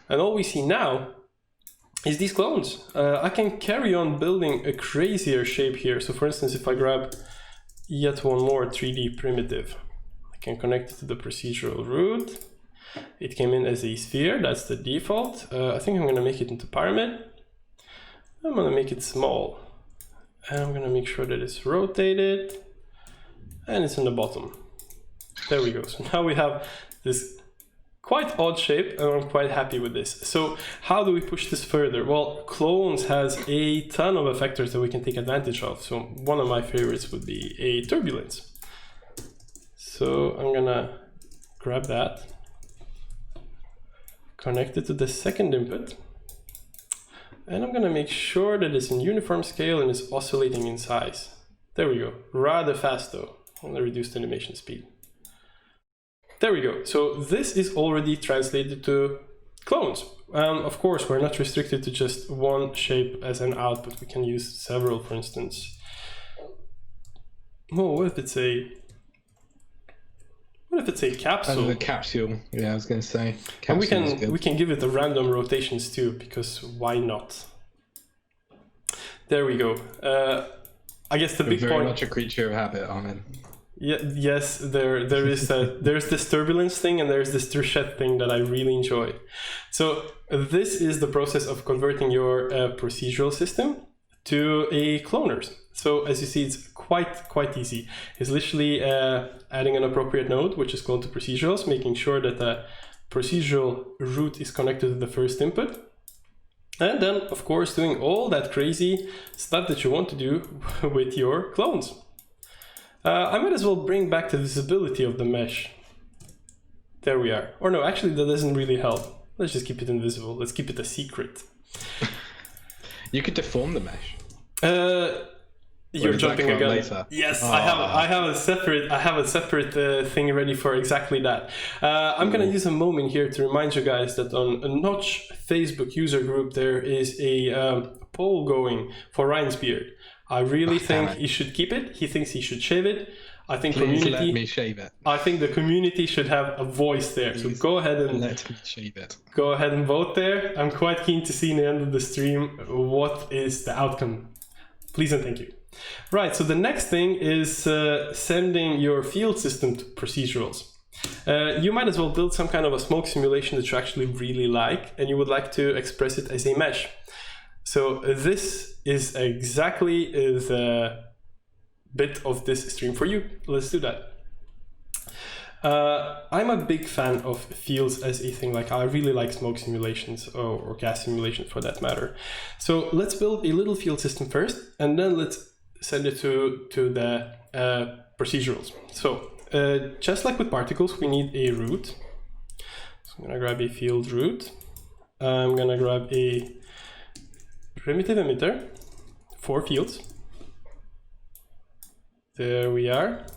And all we see now is these clones. I can carry on building a crazier shape here. So for instance, if I grab yet one more 3D primitive, I can connect it to the procedural root. It came in as a sphere, that's the default. I think I'm going to make it into pyramid. I'm going to make it small. And I'm going to make sure that it's rotated and it's in the bottom. There we go. So now we have this quite odd shape, and I'm quite happy with this. So how do we push this further? Well, clones has a ton of effectors that we can take advantage of. So one of my favorites would be a turbulence. So I'm going to grab that, connect it to the second input, and I'm going to make sure that it's in uniform scale and is oscillating in size. There we go. Rather fast though. I'm going to reduce the animation speed. There we go. So this is already translated to clones. Of course, we're not restricted to just one shape as an output. We can use several, for instance. Oh, what if it's a capsule? And the capsule, yeah, I was going to say. And we can give it the random rotations too, because why not? There we go. I guess the big point. Very much a creature of habit, Armin. Yeah, yes, there is there's this turbulence thing and there's this Trichet thing that I really enjoy. So this is the process of converting your procedural system to a cloner. So as you see, it's quite easy. It's literally adding an appropriate node, which is cloned to procedurals, making sure that the procedural root is connected to the first input. And then, of course, doing all that crazy stuff that you want to do with your clones. I might as well bring back the visibility of the mesh. There we are. Or no, actually that doesn't really help. Let's just keep it invisible. Let's keep it a secret. You could deform the mesh. You're jumping again. Later? Yes, oh. I have a separate thing ready for exactly that. I'm gonna use a moment here to remind you guys that on a Notch Facebook user group there is a poll going for Ryan's beard. I really think he should keep it. He thinks he should shave it. I think Please let me shave it. I think the community should have a voice there. Please, so go ahead and let me shave it. Go ahead and vote there. I'm quite keen to see in the end of the stream what is the outcome. Please and thank you. Right, so the next thing is sending your field system to procedurals. You might as well build some kind of a smoke simulation that you actually really like, and you would like to express it as a mesh. So this is exactly the bit of this stream for you. Let's do that. I'm a big fan of fields as a thing. Like I really like smoke simulations or gas simulations for that matter. So let's build a little field system first, and then let's send it to the procedurals. So just like with particles, we need a root. So I'm gonna grab a field root. I'm gonna grab a primitive emitter for fields. There we are.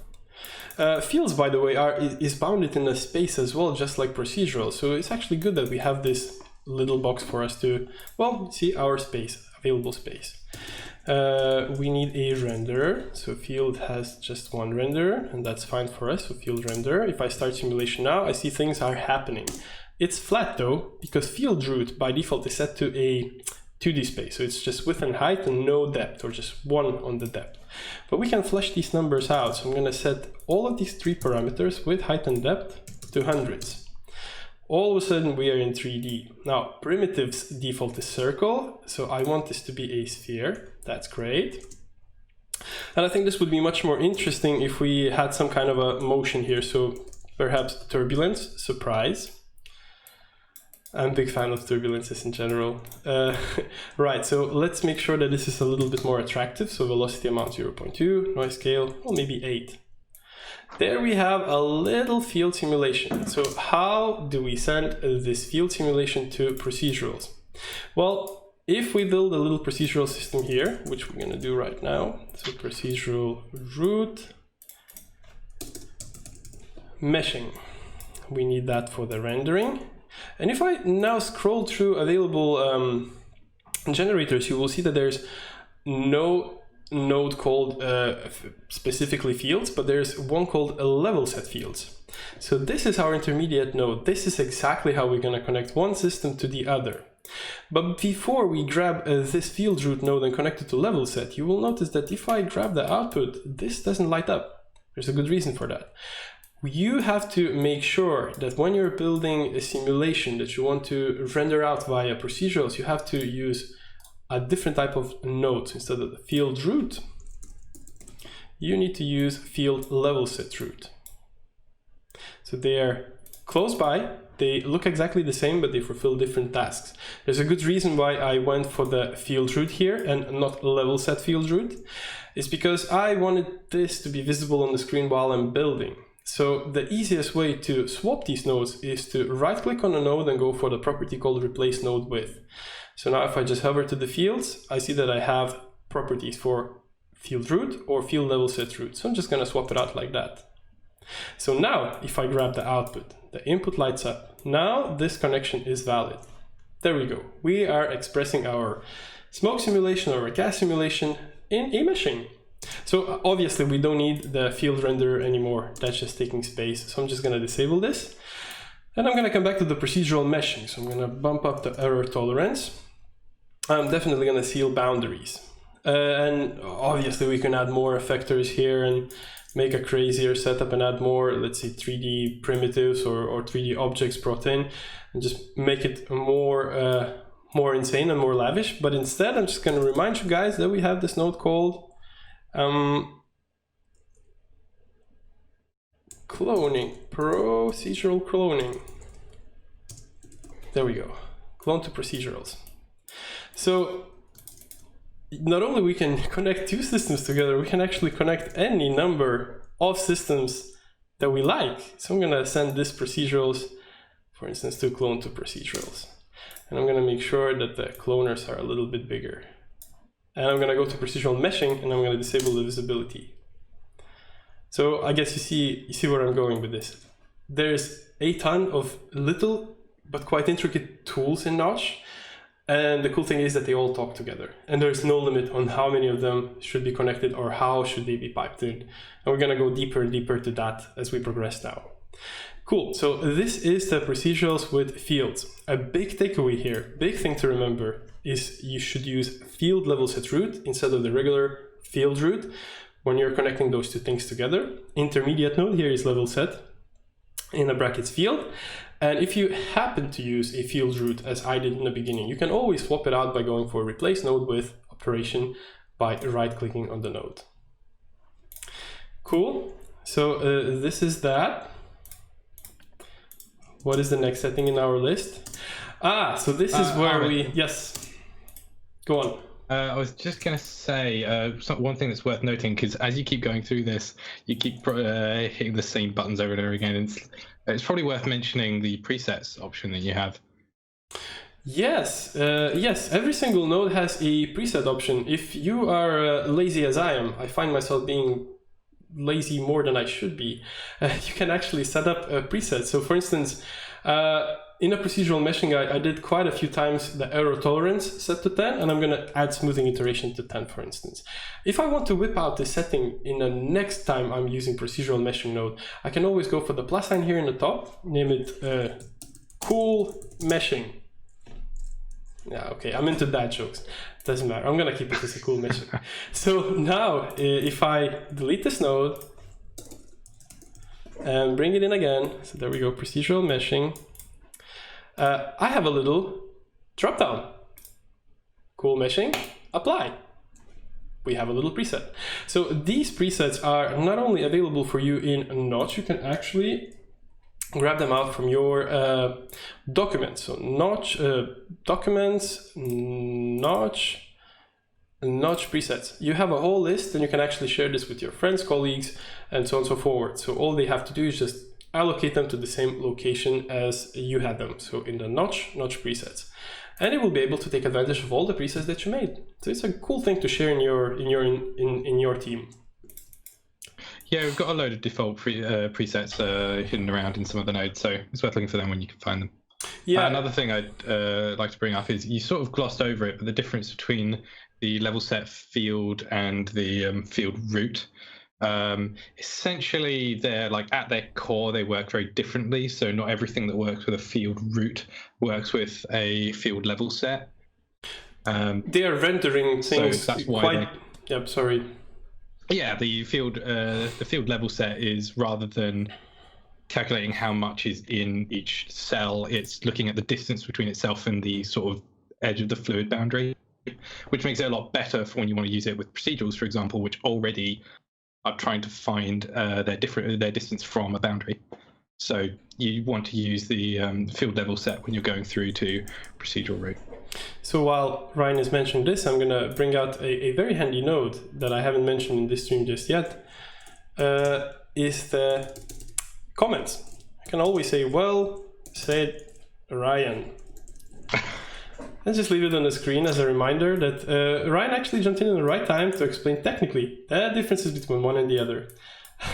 Fields, by the way, is bounded in a space as well, just like procedural. So it's actually good that we have this little box for us to, well, see our space, available space. We need a renderer. So field has just one renderer, and that's fine for us. So field renderer. If I start simulation now, I see things are happening. It's flat though, because field root by default is set to a 2D space. So it's just width and height and no depth, or just one on the depth. But we can flesh these numbers out. So I'm going to set all of these three parameters, width, height, and depth, to hundreds. All of a sudden we are in 3D. Now, primitive's default is circle. So I want this to be a sphere. That's great. And I think this would be much more interesting if we had some kind of a motion here. So perhaps turbulence, surprise. I'm a big fan of turbulences in general. Right, so let's make sure that this is a little bit more attractive. So velocity amount 0.2, noise scale, well, maybe 8. There we have a little field simulation. So how do we send this field simulation to procedurals? Well, if we build a little procedural system here, which we're going to do right now, so procedural root meshing, we need that for the rendering. And if I now scroll through available generators, you will see that there's no node called specifically fields, but there's one called level set fields. So this is our intermediate node. This is exactly how we're going to connect one system to the other. But before we grab this field root node and connect it to level set, you will notice that if I grab the output, this doesn't light up. There's a good reason for that. You have to make sure that when you're building a simulation that you want to render out via procedurals, you have to use a different type of node. Instead of the field root, you need to use field level set root. So they are close by, they look exactly the same, but they fulfill different tasks. There's a good reason why I went for the field root here and not level set field root. It's because I wanted this to be visible on the screen while I'm building. So the easiest way to swap these nodes is to right click on a node and go for the property called replace node with. So now if I just hover to the fields, I see that I have properties for field root or field level set root. So I'm just going to swap it out like that. So now if I grab the output, the input lights up. Now this connection is valid. there we go. We are expressing our smoke simulation or a gas simulation in a meshing. So obviously we don't need the field renderer anymore. That's just taking space. So I'm just going to disable this. And I'm going to come back to the procedural meshing. So I'm going to bump up the error tolerance. I'm definitely going to seal boundaries. And obviously we can add more effectors here and make a crazier setup and add more, let's say, 3D primitives or 3D objects brought in, and just make it more insane and more lavish. But instead, I'm just going to remind you guys that we have this node called cloning, procedural cloning. There we go, clone to procedurals. So not only we can connect two systems together, we can actually connect any number of systems that we like. So I'm going to send this procedurals, for instance, to clone to procedurals. And I'm going to make sure that the cloners are a little bit bigger. And I'm going to go to procedural meshing, and I'm going to disable the visibility. So I guess you see where I'm going with this. There's a ton of little but quite intricate tools in Notch. And the cool thing is that they all talk together. And there's no limit on how many of them should be connected or how should they be piped in. And we're going to go deeper and deeper to that as we progress now. Cool, so this is the procedurals with fields. A big takeaway here, big thing to remember, is you should use field level set root instead of the regular field root when you're connecting those two things together. Intermediate node here is level set in a brackets field. And if you happen to use a field root, as I did in the beginning, you can always swap it out by going for replace node with operation by right-clicking on the node. Cool, so this is that. What is the next setting in our list? So this is where Armin. yes, go on. I was just going to say one thing that's worth noting, because as you keep going through this, you keep hitting the same buttons over and over again. And it's probably worth mentioning the presets option that you have. Yes, yes, every single node has a preset option. If you are lazy as I am, I find myself being lazy more than I should be, you can actually set up a preset. So for instance, in a procedural meshing, I did quite a few times the error tolerance set to 10, and I'm going to add smoothing iteration to 10, for instance. If I want to whip out this setting in the next time I'm using procedural meshing node, I can always go for the plus sign here in the top, name it cool meshing. Yeah, okay, I'm into dad jokes. Doesn't matter, I'm going to keep it as a cool meshing. So now, if I delete this node and bring it in again, so there we go, procedural meshing, I have a little drop down. Cool meshing, apply. We have a little preset. So these presets are not only available for you in Notch, you can actually grab them out from your documents. So Notch documents, Notch presets. You have a whole list, and you can actually share this with your friends, colleagues, and so on and so forth. So all they have to do is just allocate them to the same location as you had them. So in the Notch presets, and it will be able to take advantage of all the presets that you made. So it's a cool thing to share in your team. Yeah, we've got a load of default presets hidden around in some of the nodes, so it's worth looking for them when you can find them. Yeah. Another thing I'd like to bring up is you sort of glossed over it, but the difference between the level set field and the field root. Essentially, they're like at their core, they work very differently. So not everything that works with a field root works with a field level set. They are rendering things. So that's why. Yep. Sorry. Yeah, the field level set is, rather than calculating how much is in each cell, it's looking at the distance between itself and the sort of edge of the fluid boundary, which makes it a lot better for when you want to use it with procedurals, for example, which already are trying to find their distance from a boundary. So you want to use the field level set when you're going through to procedural root. So while Ryan is mentioning this, I'm going to bring out a very handy node that I haven't mentioned in this stream just yet, is the comments. I can always say, well said, Ryan. And just leave it on the screen as a reminder that Ryan actually jumped in at the right time to explain technically the differences between one and the other.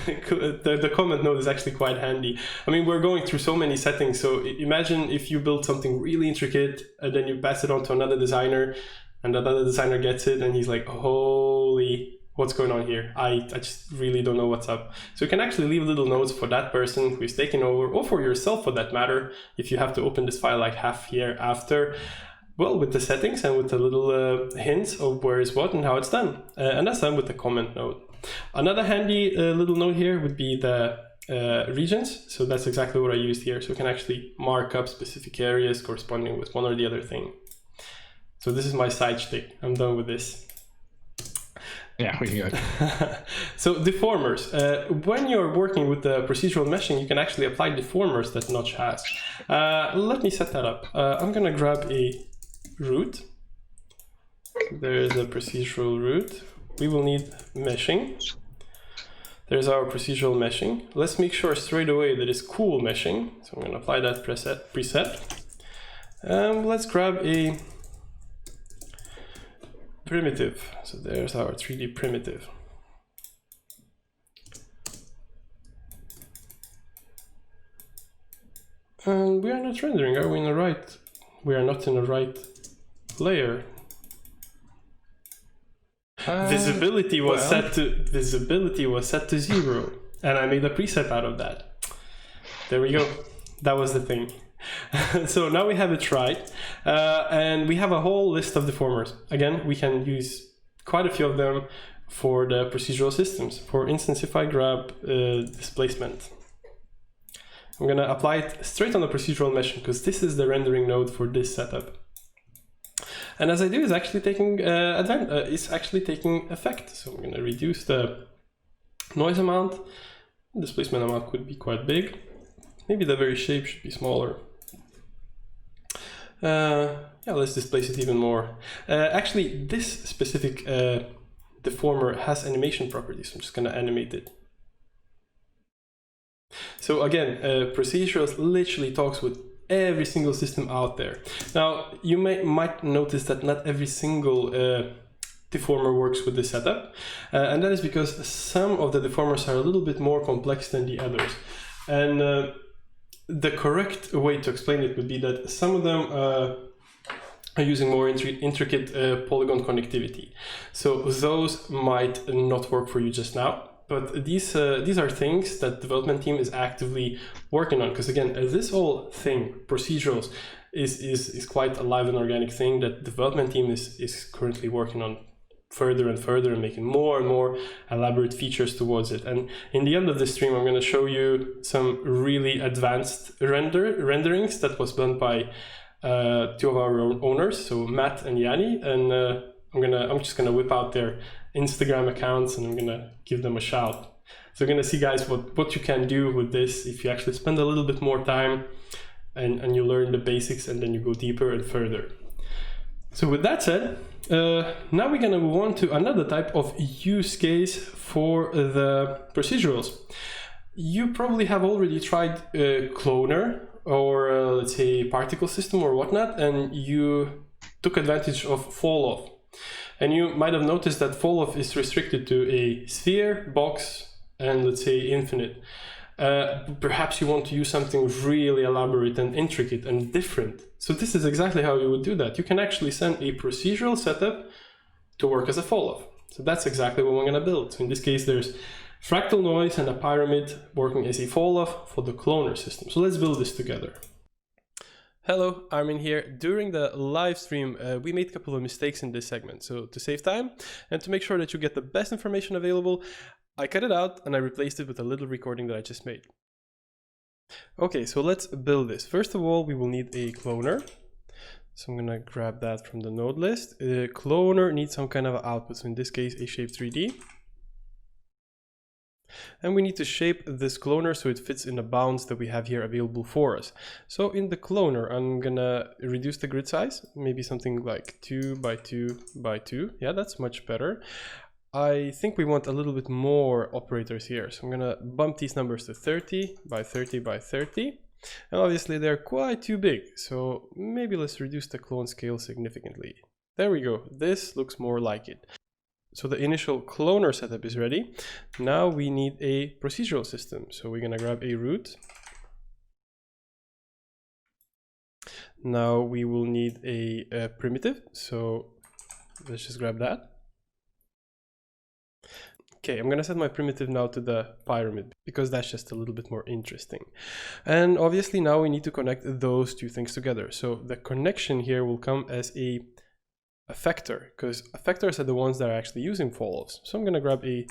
the comment node is actually quite handy. I mean, we're going through so many settings, so imagine if you build something really intricate and then you pass it on to another designer, and another designer gets it and he's like, holy, what's going on here? I just really don't know what's up. So you can actually leave little notes for that person who's taking over, or for yourself for that matter, if you have to open this file like half year after. Well, with the settings and with the little hints of where is what and how it's done. And that's done with the comment node. Another handy little node here would be the regions. So that's exactly what I used here. So we can actually mark up specific areas corresponding with one or the other thing. So this is my side shtick. I'm done with this. Yeah, we can go. So deformers. When you're working with the procedural meshing, you can actually apply deformers that Notch has. Let me set that up. I'm going to grab a root. There is a procedural root. We will need meshing. There's our procedural meshing. Let's make sure straight away that it's cool meshing. So I'm going to apply that preset. Let's grab a primitive. So there's our 3D primitive. And we are not rendering, are we in the right? We are not in the right layer. Visibility was set to 0, and I made a preset out of that. There we go. That was the thing. So now we have it right, and we have a whole list of deformers. Again, we can use quite a few of them for the procedural systems. For instance, if I grab displacement, I'm going to apply it straight on the procedural meshing because this is the rendering node for this setup. And as I do, it's actually taking effect. So I'm going to reduce the noise amount. Displacement amount could be quite big. Maybe the very shape should be smaller. Yeah, let's displace it even more. Actually, this specific deformer has animation properties. I'm just going to animate it. So again, Procedurals literally talks with every single system out there. Now, you might notice that not every single deformer works with this setup, and that is because some of the deformers are a little bit more complex than the others. And the correct way to explain it would be that some of them are using more intricate polygon connectivity. So those might not work for you just now. But these are things that development team is actively working on, because again, this whole thing, procedurals, is quite a live and organic thing that development team is currently working on further and further and making more and more elaborate features towards it. And in the end of this stream, I'm going to show you some really advanced renderings that was done by two of our owners, so Matt and Yanni, and I'm just gonna whip out their Instagram accounts and I'm gonna give them a shout. So you're gonna see, guys, what you can do with this if you actually spend a little bit more time and you learn the basics and then you go deeper and further. So with that said, now we're gonna move on to another type of use case for the procedurals. You probably have already tried Cloner or let's say particle system or whatnot, and you took advantage of fall off. And you might have noticed that fall off is restricted to a sphere, box, and let's say infinite. Perhaps you want to use something really elaborate and intricate and different. So this is exactly how you would do that. You can actually send a procedural setup to work as a fall off. So that's exactly what we're going to build. So in this case, there's Fractal Noise and a pyramid working as a fall off for the cloner system. So let's build this together. Hello, Armin here. During the live stream, we made a couple of mistakes in this segment. So to save time and to make sure that you get the best information available, I cut it out and I replaced it with a little recording that I just made. Okay, so let's build this. First of all, we will need a cloner. So I'm gonna grab that from the node list. Cloner needs some kind of output. So in this case, a shape 3D. And we need to shape this cloner so it fits in the bounds that we have here available for us. So in the cloner, I'm gonna reduce the grid size, maybe something like 2 by 2 by 2. Yeah, that's much better. I think we want a little bit more operators here. So I'm gonna bump these numbers to 30 by 30 by 30. And obviously they're quite too big. So maybe let's reduce the clone scale significantly. There we go. This looks more like it. So the initial cloner setup is ready. Now we need a procedural system. So we're gonna grab a root. Now we will need a primitive. So let's just grab that. Okay, I'm gonna set my primitive now to the pyramid because that's just a little bit more interesting. And obviously now we need to connect those two things together. So the connection here will come as a effector, because effectors are the ones that are actually using fall-offs. So I'm gonna grab a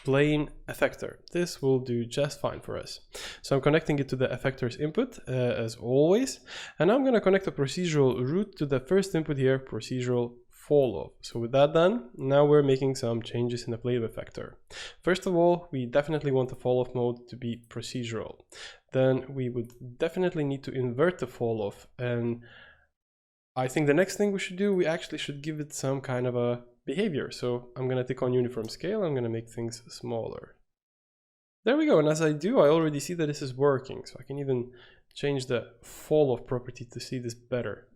plain effector. This will do just fine for us. So I'm connecting it to the effector's input as always. And I'm gonna connect a procedural root to the first input here, procedural fall-off. So with that done, now we're making some changes in the plane effector. First of all, we definitely want the fall-off mode to be procedural. Then we would definitely need to invert the fall-off. And I think the next thing we should do, we actually should give it some kind of a behavior. So I'm going to tick on uniform scale. I'm going to make things smaller. There we go. And as I do, I already see that this is working. So I can even change the fall-off property to see this better.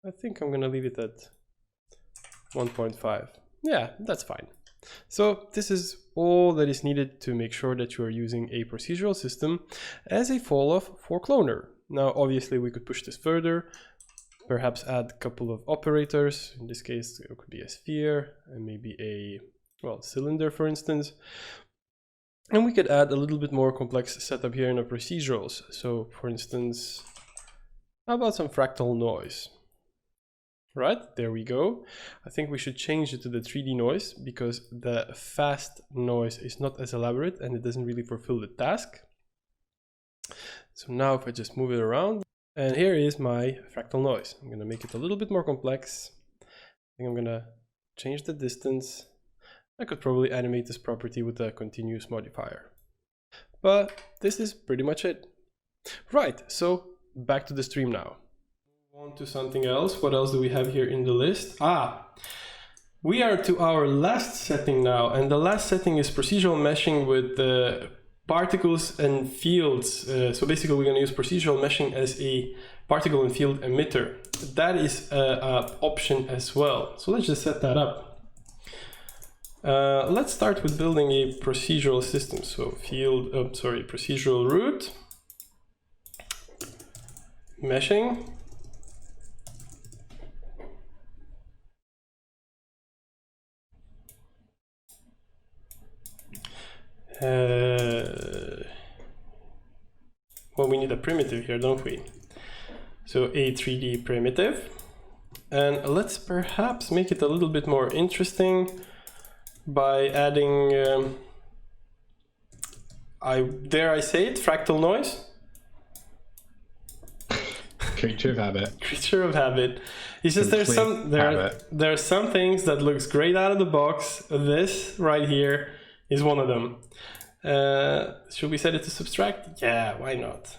I think I'm going to leave it at 1.5. Yeah, that's fine. So this is all that is needed to make sure that you are using a procedural system as a fall-off for cloner. Now, obviously, we could push this further, perhaps add a couple of operators. In this case, it could be a sphere and maybe a, well, cylinder, for instance. And we could add a little bit more complex setup here in our procedurals. So, for instance, how about some fractal noise? Right, there we go. I think we should change it to the 3D noise because the fast noise is not as elaborate and it doesn't really fulfill the task. So now if I just move it around, and here is my fractal noise. I'm gonna make it a little bit more complex. I think I'm gonna change the distance. I could probably animate this property with a continuous modifier. But this is pretty much it. Right, so back to the stream now. On to something else. What else do we have here in the list? We are to our last setting now, and the last setting is procedural meshing with particles and fields. So basically we're going to use procedural meshing as a particle and field emitter. That is an option as well. So let's just set that up. Let's start with building a procedural system. So procedural root, meshing. Well, we need a primitive here, don't we? So a 3D primitive. And let's perhaps make it a little bit more interesting by adding, dare I say it, fractal noise? Creature of habit. Creature of habit. It's just there are some things that looks great out of the box. This right here is one of them. Should we set it to subtract? Yeah, why not?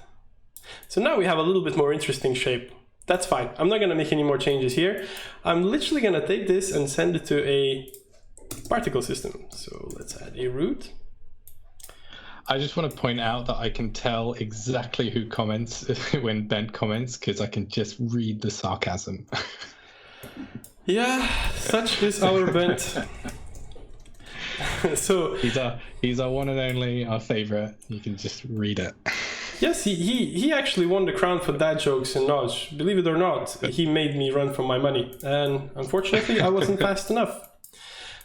So now we have a little bit more interesting shape. That's fine. I'm not going to make any more changes here. I'm literally going to take this and send it to a particle system. So let's add a root. I just want to point out that I can tell exactly who comments when Ben comments because I can just read the sarcasm. Yeah, such is our bent. So he's our one and only, our favorite. You can just read it. Yes, he actually won the crown for dad jokes in Notch. Believe it or not, he made me run for my money, and unfortunately I wasn't fast enough.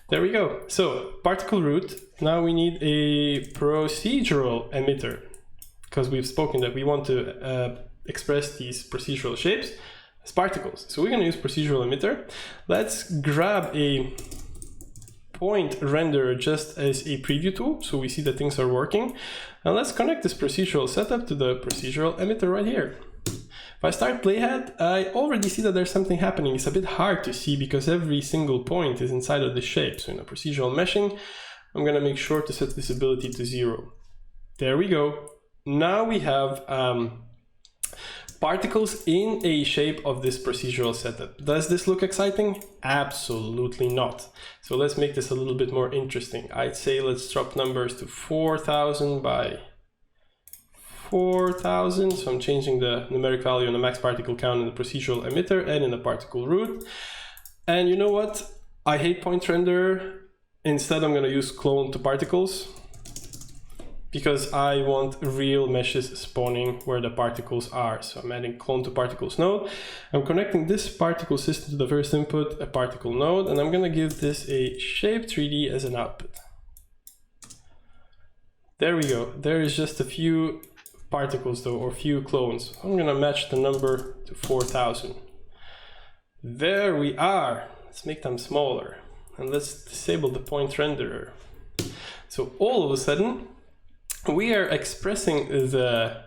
There we go. So particle root. Now we need a procedural emitter because we've spoken that we want to express these procedural shapes as particles. So we're going to use procedural emitter. Let's grab a point renderer just as a preview tool so we see that things are working. And let's connect this procedural setup to the procedural emitter right here. If I start playhead, I already see that there's something happening. It's a bit hard to see because every single point is inside of the shape. So in a procedural meshing, I'm going to make sure to set visibility to 0. There we go. Now we have particles in a shape of this procedural setup. Does this look exciting? Absolutely not. So let's make this a little bit more interesting. I'd say let's drop numbers to 4000 by 4000. So I'm changing the numeric value on the max particle count in the procedural emitter and in the particle root. And you know what? I hate point render. Instead, I'm going to use clone to particles, because I want real meshes spawning where the particles are. So I'm adding clone to particles node. I'm connecting this particle system to the first input, a particle node, and I'm going to give this a shape 3D as an output. There we go. There is just a few particles though, or few clones. I'm going to match the number to 4000. There we are. Let's make them smaller. And let's disable the point renderer. So all of a sudden, we are expressing the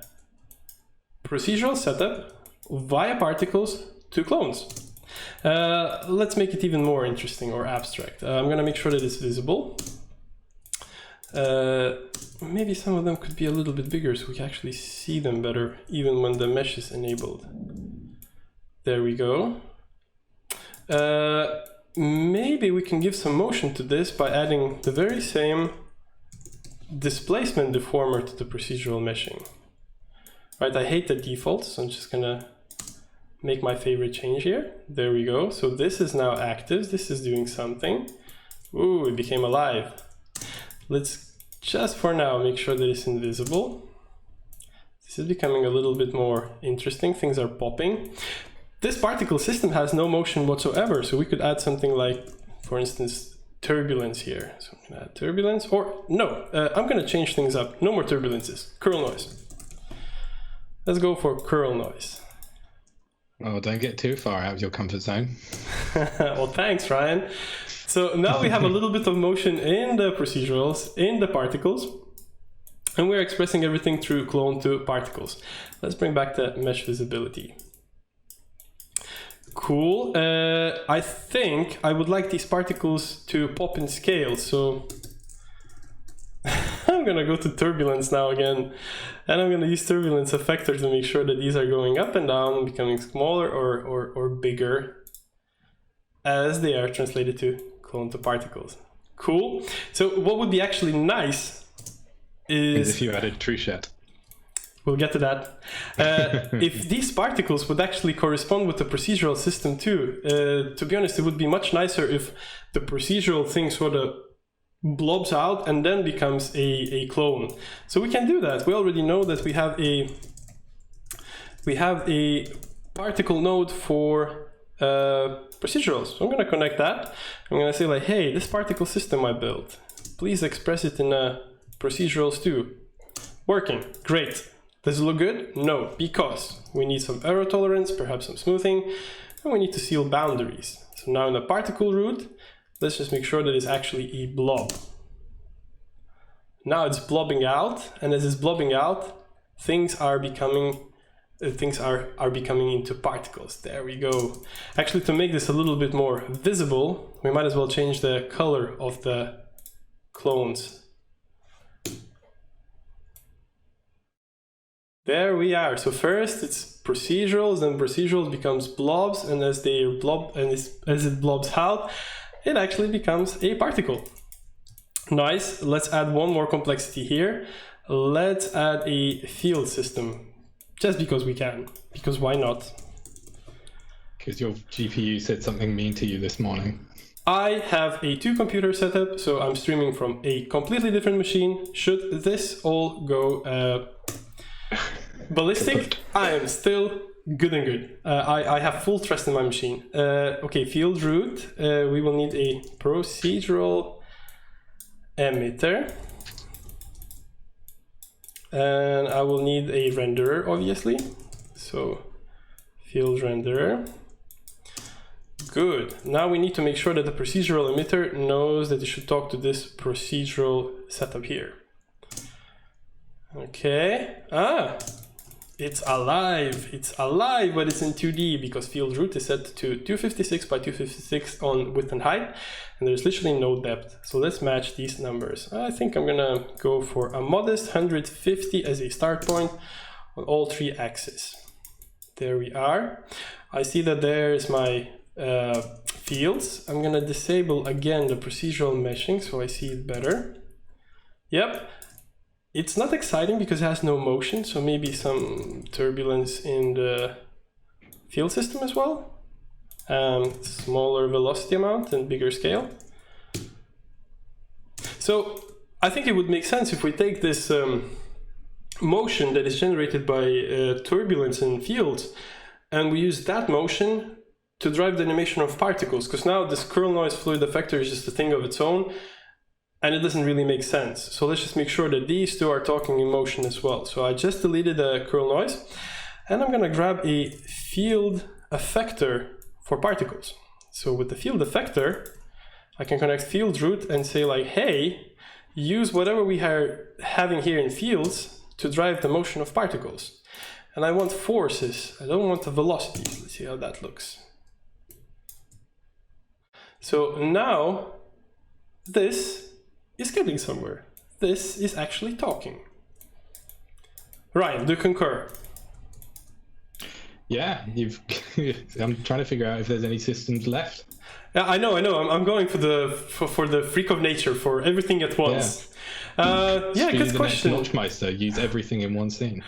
procedural setup via particles to clones. Let's make it even more interesting or abstract. I'm going to make sure that it's visible. Maybe some of them could be a little bit bigger so we can actually see them better even when the mesh is enabled. There we go. Maybe we can give some motion to this by adding the very same displacement deformer to the procedural meshing. Right, I hate the default, so I'm just gonna make my favorite change here. There we go. So this is now active. This is doing something. Ooh, it became alive. Let's just for now make sure that it's invisible. This is becoming a little bit more interesting. Things are popping. This particle system has no motion whatsoever, so we could add something like, for instance, turbulence here. So I'm going to add turbulence, or no, I'm going to change things up. No more turbulences. Curl noise. Let's go for curl noise. Oh, don't get too far out of your comfort zone. Well, thanks, Ryan. So now we have a little bit of motion in the procedurals, in the particles, and we're expressing everything through clone to particles. Let's bring back the mesh visibility. Cool. I think I would like these particles to pop in scale, so I'm gonna go to turbulence now again, and I'm gonna use turbulence effector to make sure that these are going up and down, becoming smaller or bigger as they are translated to clone to particles. Cool. So what would be actually nice is if you added true shed. We'll get to that. If these particles would actually correspond with the procedural system too. To be honest, it would be much nicer if the procedural thing sort of blobs out and then becomes a clone. So we can do that. We already know that we have a particle node for procedurals. So I'm going to connect that. I'm going to say like, hey, this particle system I built, please express it in procedurals too. Working. Great. Does it look good? No, because we need some error tolerance, perhaps some smoothing, and we need to seal boundaries. So now in the particle root, let's just make sure that it's actually a blob. Now it's blobbing out, and as it's blobbing out, things are becoming into particles. There we go. Actually, to make this a little bit more visible, we might as well change the color of the clones. There we are. So first it's procedurals, then procedurals becomes blobs, and as they blob and as it blobs out, it actually becomes a particle. Nice. Let's add one more complexity here. Let's add a field system, just because we can. Because why not? Because your GPU said something mean to you this morning. I have a 2-computer setup, so I'm streaming from a completely different machine. Should this all go ballistic, I am still good and good. I have full trust in my machine. Okay, field root. We will need a procedural emitter. And I will need a renderer, obviously. So, field renderer. Good. Now we need to make sure that the procedural emitter knows that it should talk to this procedural setup here. Okay. It's alive. It's alive, but it's in 2D because field root is set to 256 by 256 on width and height, and there's literally no depth. So let's match these numbers. I think I'm gonna go for a modest 150 as a start point on all 3 axes. There we are. I see that there's my fields. I'm gonna disable again the procedural meshing so I see it better. Yep. It's not exciting because it has no motion, so maybe some turbulence in the field system as well. Smaller velocity amount and bigger scale. So I think it would make sense if we take this motion that is generated by turbulence in fields, and we use that motion to drive the animation of particles, because now this curl noise fluid effector is just a thing of its own, and it doesn't really make sense. So let's just make sure that these two are talking in motion as well. So I just deleted the curl noise, and I'm gonna grab a field effector for particles. So with the field effector, I can connect field root and say like, hey, use whatever we are having here in fields to drive the motion of particles. And I want forces, I don't want the velocities. Let's see how that looks. So now this is getting somewhere. This is actually talking. Ryan, do you concur? Yeah, I'm trying to figure out if there's any systems left. Yeah, I know. I'm going for the freak of nature, for everything at once. Yeah, good question. Launchmeister, use everything in one scene.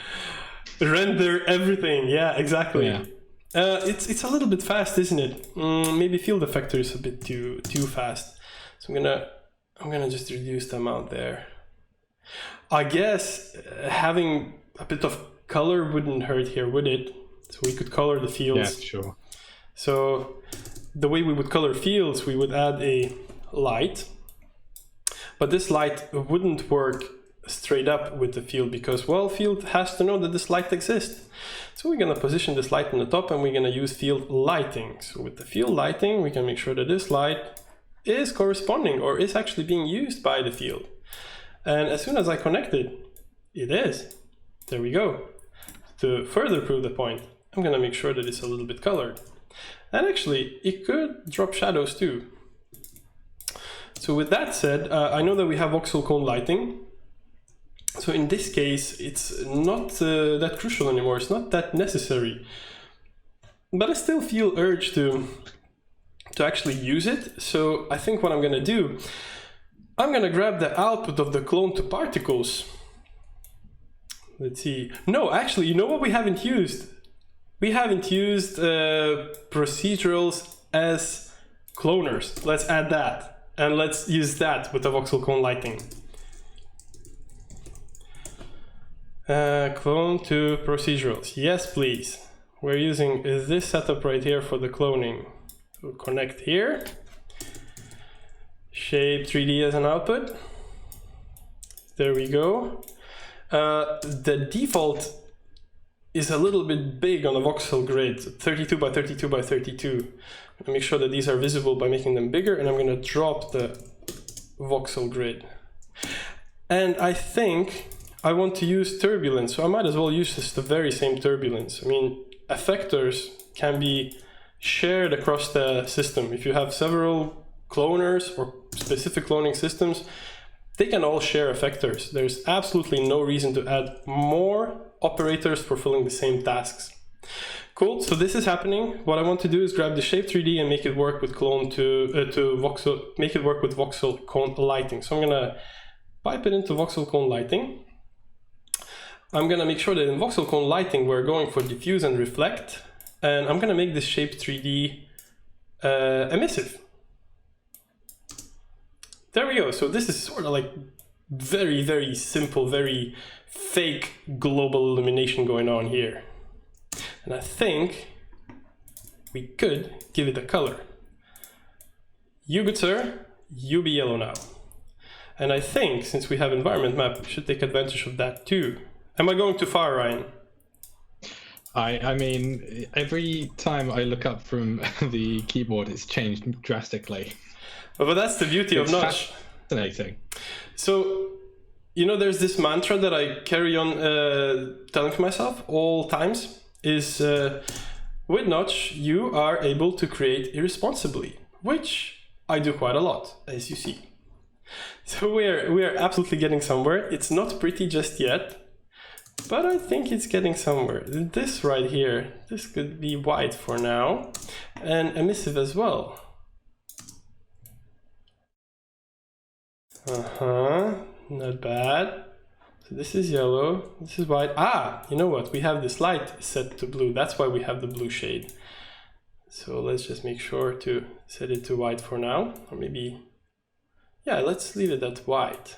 Render everything. Yeah, exactly. Yeah. It's a little bit fast, isn't it? Maybe field effector is a bit too fast. So I'm gonna just reduce the amount there. I guess having a bit of color wouldn't hurt here, would it? So we could color the fields. Yeah, sure. So the way we would color fields, we would add a light, but this light wouldn't work straight up with the field because, well, field has to know that this light exists. So we're going to position this light on the top, and we're going to use field lighting. So with the field lighting, we can make sure that this light is corresponding or is actually being used by the field. And as soon as I connect it, it is. There we go. To further prove the point, I'm going to make sure that it's a little bit colored. And actually, it could drop shadows too. So with that said, I know that we have voxel cone lighting. So in this case, it's not that crucial anymore. It's not that necessary. But I still feel urged to actually use it. So I think what I'm going to do, I'm going to grab the output of the clone to particles. Let's see. No, actually, you know what we haven't used? We haven't used procedurals as cloners. Let's add that. And let's use that with the voxel cone lighting. Clone to procedurals. Yes, please. We're using this setup right here for the cloning. So connect here. Shape 3D as an output. There we go. The default is a little bit big on the voxel grid, 32 by 32 by 32. I'll make sure that these are visible by making them bigger, and I'm going to drop the voxel grid. And I think I want to use turbulence, so I might as well use the very same turbulence. I mean, effectors can be shared across the system. If you have several cloners or specific cloning systems, they can all share effectors. There's absolutely no reason to add more operators fulfilling the same tasks. Cool, so this is happening. What I want to do is grab the shape 3D and make it work with clone to voxel, make it work with voxel cone lighting. So I'm gonna pipe it into voxel cone lighting. I'm gonna make sure that in voxel cone lighting we're going for diffuse and reflect, and I'm gonna make this shape 3D emissive. There we go. So this is sort of like very, very simple, very fake global illumination going on here. And I think we could give it a color. You, good sir, you be yellow now. And I think since we have environment map, we should take advantage of that too. Am I going too far, Ryan? I mean, every time I look up from the keyboard, it's changed drastically. But that's the beauty of Notch. Fascinating. So, you know, there's this mantra that I carry on telling to myself all times is with Notch, you are able to create irresponsibly, which I do quite a lot, as you see. So we are absolutely getting somewhere. It's not pretty just yet, but I think it's getting somewhere. This right here, this could be white for now, and emissive as well. Not bad. So this is yellow, this is white. Ah, you know what? We have this light set to blue. That's why we have the blue shade. So let's just make sure to set it to white for now, or maybe, yeah, let's leave it at white.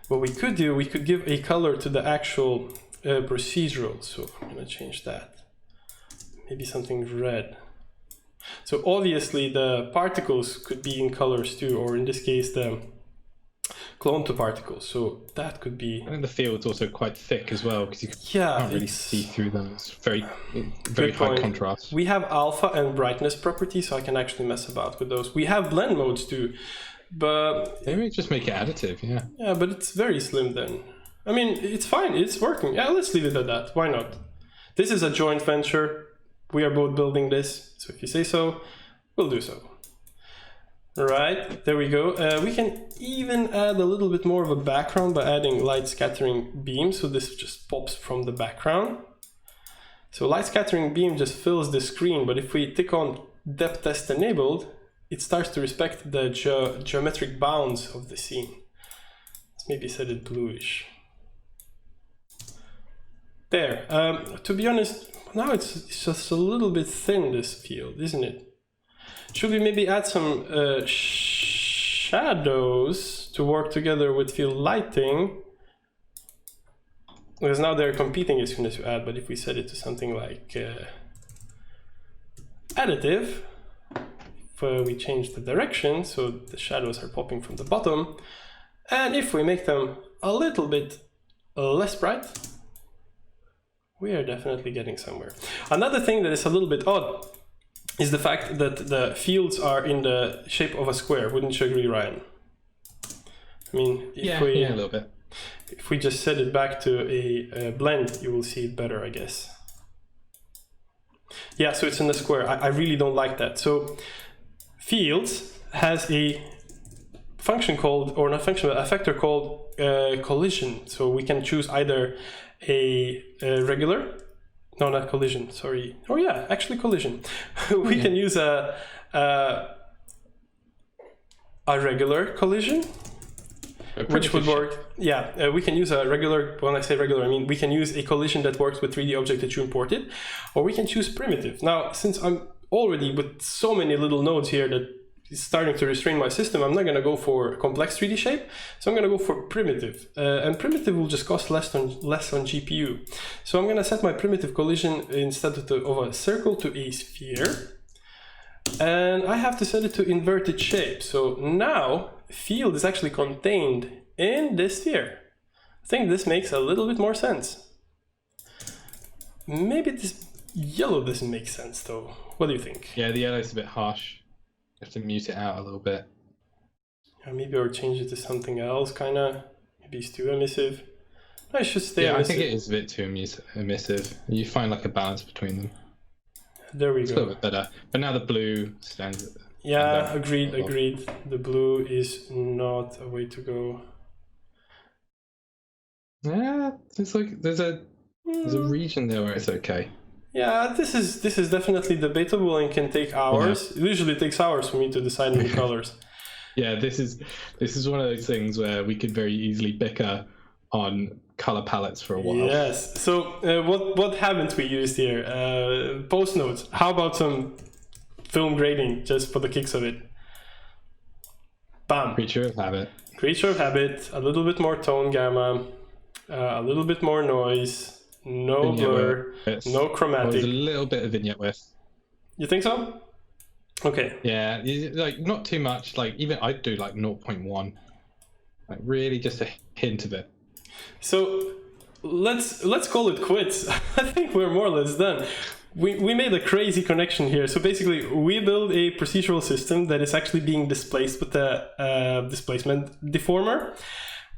What we could do, we could give a color to the actual procedural. So I'm gonna change that. Maybe something red. So obviously the particles could be in colors too, or in this case the clone to particles. So that could be. I think the field's also quite thick as well, because you can't really see through them. It's very high contrast. We have alpha and brightness properties, so I can actually mess about with those. We have blend modes too, but maybe just make it additive. Yeah. Yeah, but it's very slim then. I mean, it's fine. It's working. Yeah, let's leave it at that. Why not? This is a joint venture. We are both building this, so if you say so, we'll do so. Right, there we go. We can even add a little bit more of a background by adding light scattering beam, so this just pops from the background. So light scattering beam just fills the screen, but if we tick on depth test enabled, it starts to respect the geometric bounds of the scene. Let's maybe set it bluish. There. To be honest, now it's just a little bit thin, this field, isn't it? Should we maybe add some shadows to work together with field lighting? Because now they're competing as soon as you add, but if we set it to something like additive, if we change the direction, so the shadows are popping from the bottom, and if we make them a little bit less bright, we are definitely getting somewhere. Another thing that is a little bit odd is the fact that the fields are in the shape of a square. Wouldn't you agree, Ryan? I mean, if a little bit. If we just set it back to a blend, you will see it better, I guess. Yeah, so it's in the square. I really don't like that. So fields has a function called, or not function, but a factor called collision. So we can choose either a regular, no, not collision, sorry. Oh yeah, actually collision. We can use a regular collision, which would work. Yeah, we can use a regular, when I say regular, I mean we can use a collision that works with 3D object that you imported, or we can choose primitive. Now, since I'm already with so many little nodes here that is starting to restrain my system, I'm not going to go for complex 3D shape, so I'm going to go for primitive. And primitive will just cost less on GPU. So I'm going to set my primitive collision instead of a circle to a sphere. And I have to set it to inverted shape. So now field is actually contained in this sphere. I think this makes a little bit more sense. Maybe this yellow doesn't make sense though. What do you think? Yeah, the yellow's a bit harsh. You have to mute it out a little bit. Yeah, maybe or change it to something else, kind of. Maybe it's too emissive. I should stay emissive. I think it is a bit too emissive. You find like a balance between them. There we go. It's a little bit better. But now the blue stands. Yeah, agreed. The blue is not a way to go. Yeah, it's like there's a region there where it's okay. Yeah, this is definitely debatable and can take hours. Yeah. It usually takes hours for me to decide on the colors. Yeah, this is one of those things where we could very easily bicker on color palettes for a while. Yes. So what haven't we used here? Post notes. How about some film grading just for the kicks of it? Bam. Creature of habit. Creature of habit. A little bit more tone gamma. A little bit more noise. No blur, no chromatic. There's a little bit of vignette width. You think so? Okay. Yeah, like not too much. Like even I'd do like 0.1. Like really just a hint of it. So let's call it quits. I think we're more or less done. We made a crazy connection here. So basically, we build a procedural system that is actually being displaced with the displacement deformer.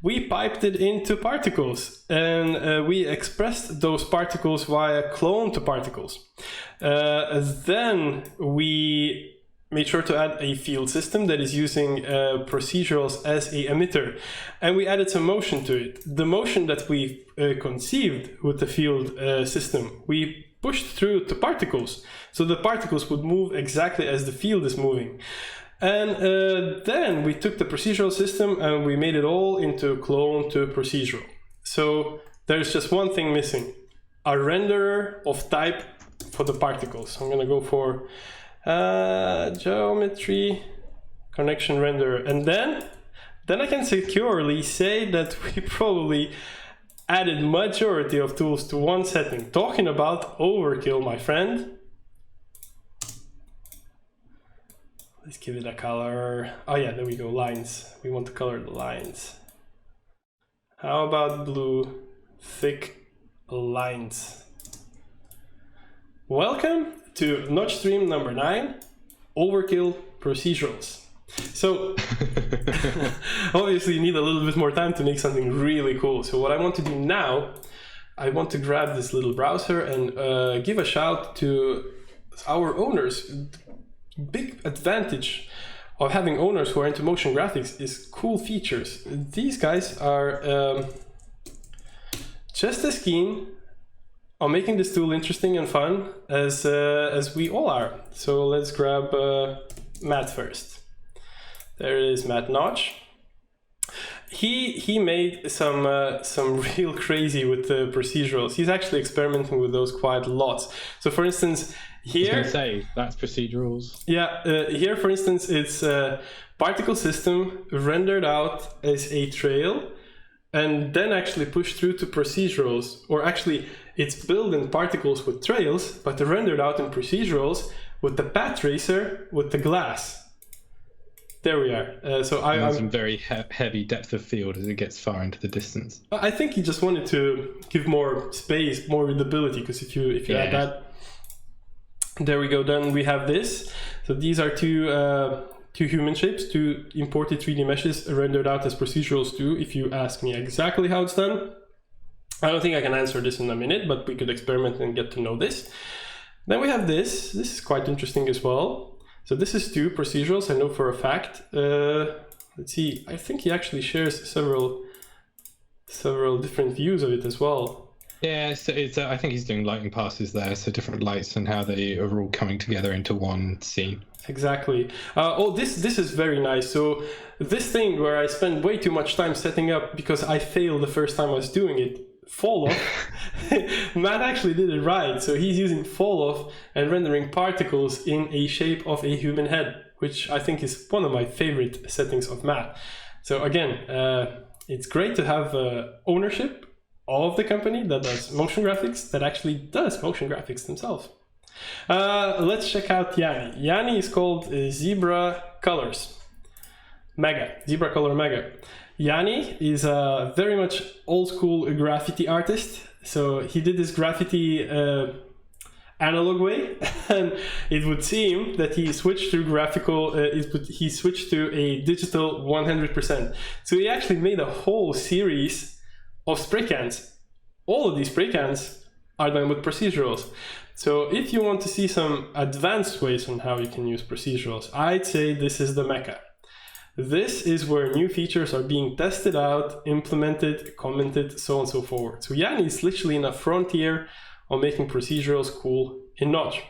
We piped it into particles, and we expressed those particles via clone to particles. Then we made sure to add a field system that is using procedurals as a emitter, and we added some motion to it. The motion that we conceived with the field system, we pushed through to particles, so the particles would move exactly as the field is moving. And then we took the procedural system and we made it all into clone to procedural. So there's just one thing missing. a renderer of type for the particles. So I'm going to go for geometry connection renderer, and then I can securely say that we probably added majority of tools to one setting. Talking about overkill, my friend. Let's give it a color. Oh yeah, there we go, lines. We want to color the lines. How about blue, thick lines? Welcome to Notch Stream number 9, Overkill Procedurals. So obviously you need a little bit more time to make something really cool. So what I want to do now, I want to grab this little browser and give a shout to our owners. Big advantage of having owners who are into motion graphics is cool features. These guys are just as keen on making this tool interesting and fun as we all are. So let's grab Matt first. There is Matt Notch. He made some real crazy with the procedurals. He's actually experimenting with those quite a lot. So for instance, here, I was gonna say, that's procedurals. Yeah, here for instance, it's a particle system rendered out as a trail and then actually pushed through to procedurals, or actually it's built in particles with trails, but rendered out in procedurals with the path tracer with the glass. There we are. So I'm some very heavy depth of field as it gets far into the distance. I think he just wanted to give more space, more readability, because if you add that, there we go. Then we have this. So these are two human shapes, two imported 3D meshes rendered out as procedurals too. If you ask me exactly how it's done, I don't think I can answer this in a minute, but we could experiment and get to know this. Then we have this. This is quite interesting as well. So this is two procedurals, I know for a fact. Let's see, I think he actually shares several different views of it as well. Yeah, so it's I think he's doing lighting passes there, so different lights and how they are all coming together into one scene. Exactly. This is very nice. So this thing where I spent way too much time setting up because I failed the first time I was doing it, fall off. Matt actually did it right. So he's using fall off and rendering particles in a shape of a human head, which I think is one of my favorite settings of Matt. So again, it's great to have ownership of the company that does motion graphics, that actually does motion graphics themselves. Let's check out Yanni. Yanni is called Zebra Colors Mega, Zebra Color Mega. Yanni is a very much old school graffiti artist. So he did this graffiti analog way, and it would seem that he switched to he switched to a digital 100%. So he actually made a whole series of spray cans. All of these spray cans are done with procedurals. So if you want to see some advanced ways on how you can use procedurals, I'd say this is the mecca. This is where new features are being tested out, implemented, commented, so on and so forth. So Yanni is literally in a frontier on making procedurals cool in Notch.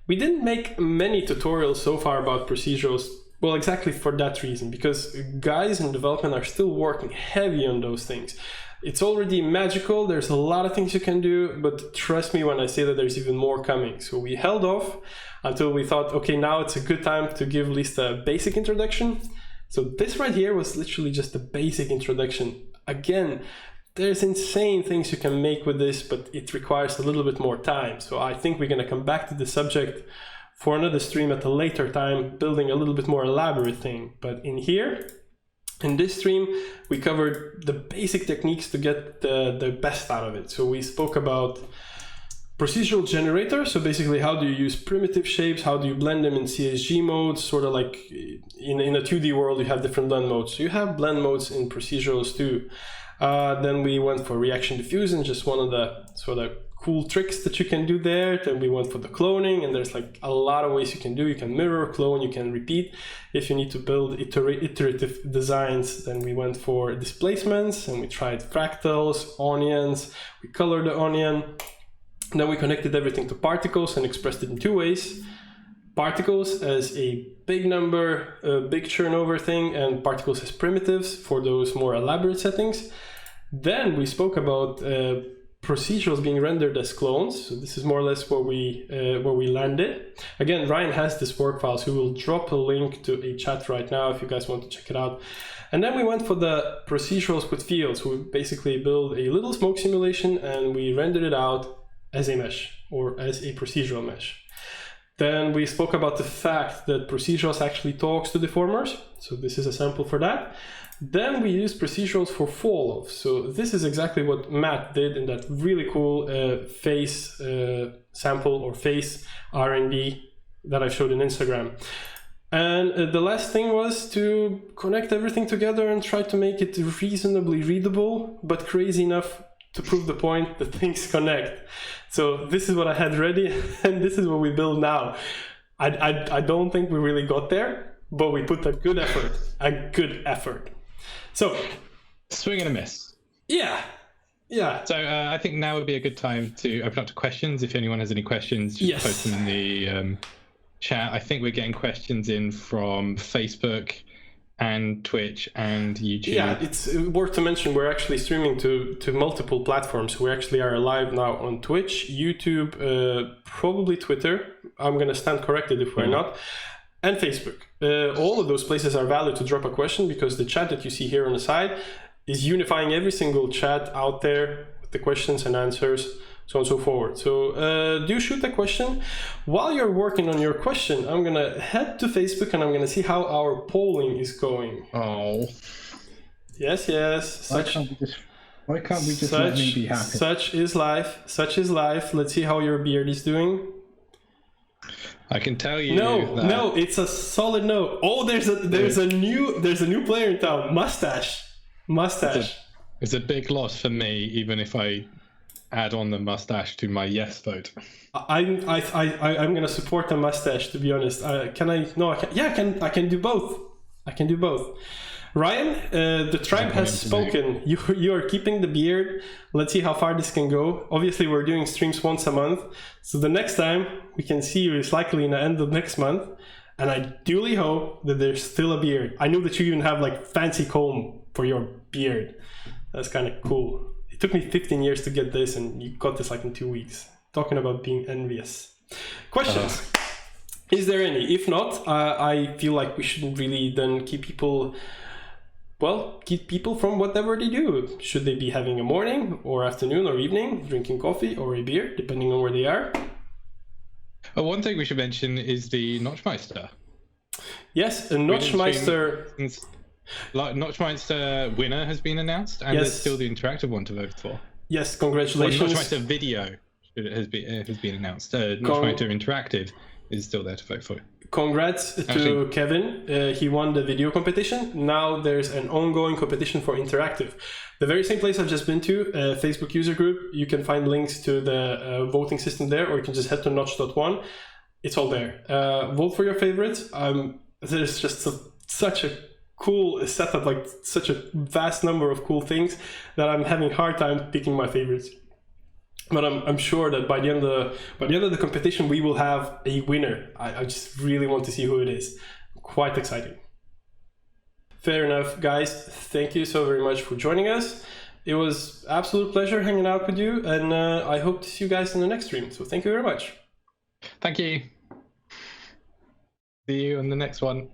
We didn't make many tutorials so far about procedurals, well, exactly for that reason, because guys in development are still working heavy on those things. It's already magical, there's a lot of things you can do, but trust me when I say that there's even more coming. So we held off until we thought, okay, now it's a good time to give at least a basic introduction. So this right here was literally just a basic introduction. Again, there's insane things you can make with this, but it requires a little bit more time. So I think we're gonna come back to the subject for another stream at a later time, building a little bit more elaborate thing. But in here, in this stream, we covered the basic techniques to get the best out of it. So we spoke about procedural generators. So basically, how do you use primitive shapes? How do you blend them in CSG modes? Sort of like in a 2D world, you have different blend modes. So you have blend modes in procedurals too. Then we went for reaction diffusion, just one of the sort of cool tricks that you can do there. Then we went for the cloning, and there's like a lot of ways you can do. You can mirror, clone, you can repeat. If you need to build iterative designs, then we went for displacements, and we tried fractals, onions. We colored the onion. Then we connected everything to particles and expressed it in two ways. Particles as a big number, a big turnover thing, and particles as primitives for those more elaborate settings. Then we spoke about procedurals being rendered as clones. So this is more or less where we landed. Again, Ryan has this work file, so we'll drop a link to a chat right now if you guys want to check it out. And then we went for the procedurals with fields. We basically build a little smoke simulation and we rendered it out as a mesh or as a procedural mesh. Then we spoke about the fact that procedurals actually talks to deformers. So this is a sample for that. Then we used procedurals for fall-off. So this is exactly what Matt did in that really cool face sample or face R&D that I showed on Instagram. And the last thing was to connect everything together and try to make it reasonably readable, but crazy enough to prove the point that things connect. So this is what I had ready, and this is what we build now. I don't think we really got there, but we put a good effort. So, swing and a miss. Yeah. So I think now would be a good time to open up to questions. If anyone has any questions, just post them in the chat. I think we're getting questions in from Facebook and Twitch and YouTube. Yeah, it's worth to mention we're actually streaming to multiple platforms. We actually are live now on Twitch, YouTube, probably Twitter. I'm going to stand corrected if we're not. And Facebook. All of those places are valid to drop a question because the chat that you see here on the side is unifying every single chat out there with the questions and answers, so on and so forth. So do shoot a question. While you're working on your question, I'm going to head to Facebook and I'm going to see how our polling is going. Oh. Yes. Why can't we just let me be happy? Such is life. Let's see how your beard is doing. I can tell you. No, it's a solid no. Oh, there's a new player in town. Mustache. It's a big loss for me, even if I add on the mustache to my yes vote. I'm gonna support the mustache, to be honest. Can I? No, I can. Yeah, I can do both. Ryan, the tribe has spoken. You are keeping the beard. Let's see how far this can go. Obviously, we're doing streams once a month, so the next time we can see you is likely in the end of next month. And I duly hope that there's still a beard. I know that you even have like fancy comb for your beard. That's kind of cool. It took me 15 years to get this, and you got this like in 2 weeks. Talking about being envious. Questions? Is there any? If not, I feel like we shouldn't really then keep people from whatever they do. Should they be having a morning or afternoon or evening, drinking coffee or a beer, depending on where they are? One thing we should mention is the Notchmeister. Yes, a Notchmeister. Notchmeister winner has been announced, and there's still the interactive one to vote for. Yes, congratulations. Notchmeister video has been announced. Notchmeister interactive is still there to vote for. Congrats to Kevin. He won the video competition. Now there's an ongoing competition for interactive. The very same place I've just been to, Facebook user group. You can find links to the voting system there, or you can just head to notch.one. It's all there. Vote for your favorites. There's just such a cool setup, like such a vast number of cool things that I'm having a hard time picking my favorites. But I'm sure that by the end of the competition, we will have a winner. I just really want to see who it is. Quite exciting. Fair enough, guys. Thank you so very much for joining us. It was absolute pleasure hanging out with you, and I hope to see you guys in the next stream. So thank you very much. Thank you. See you on the next one.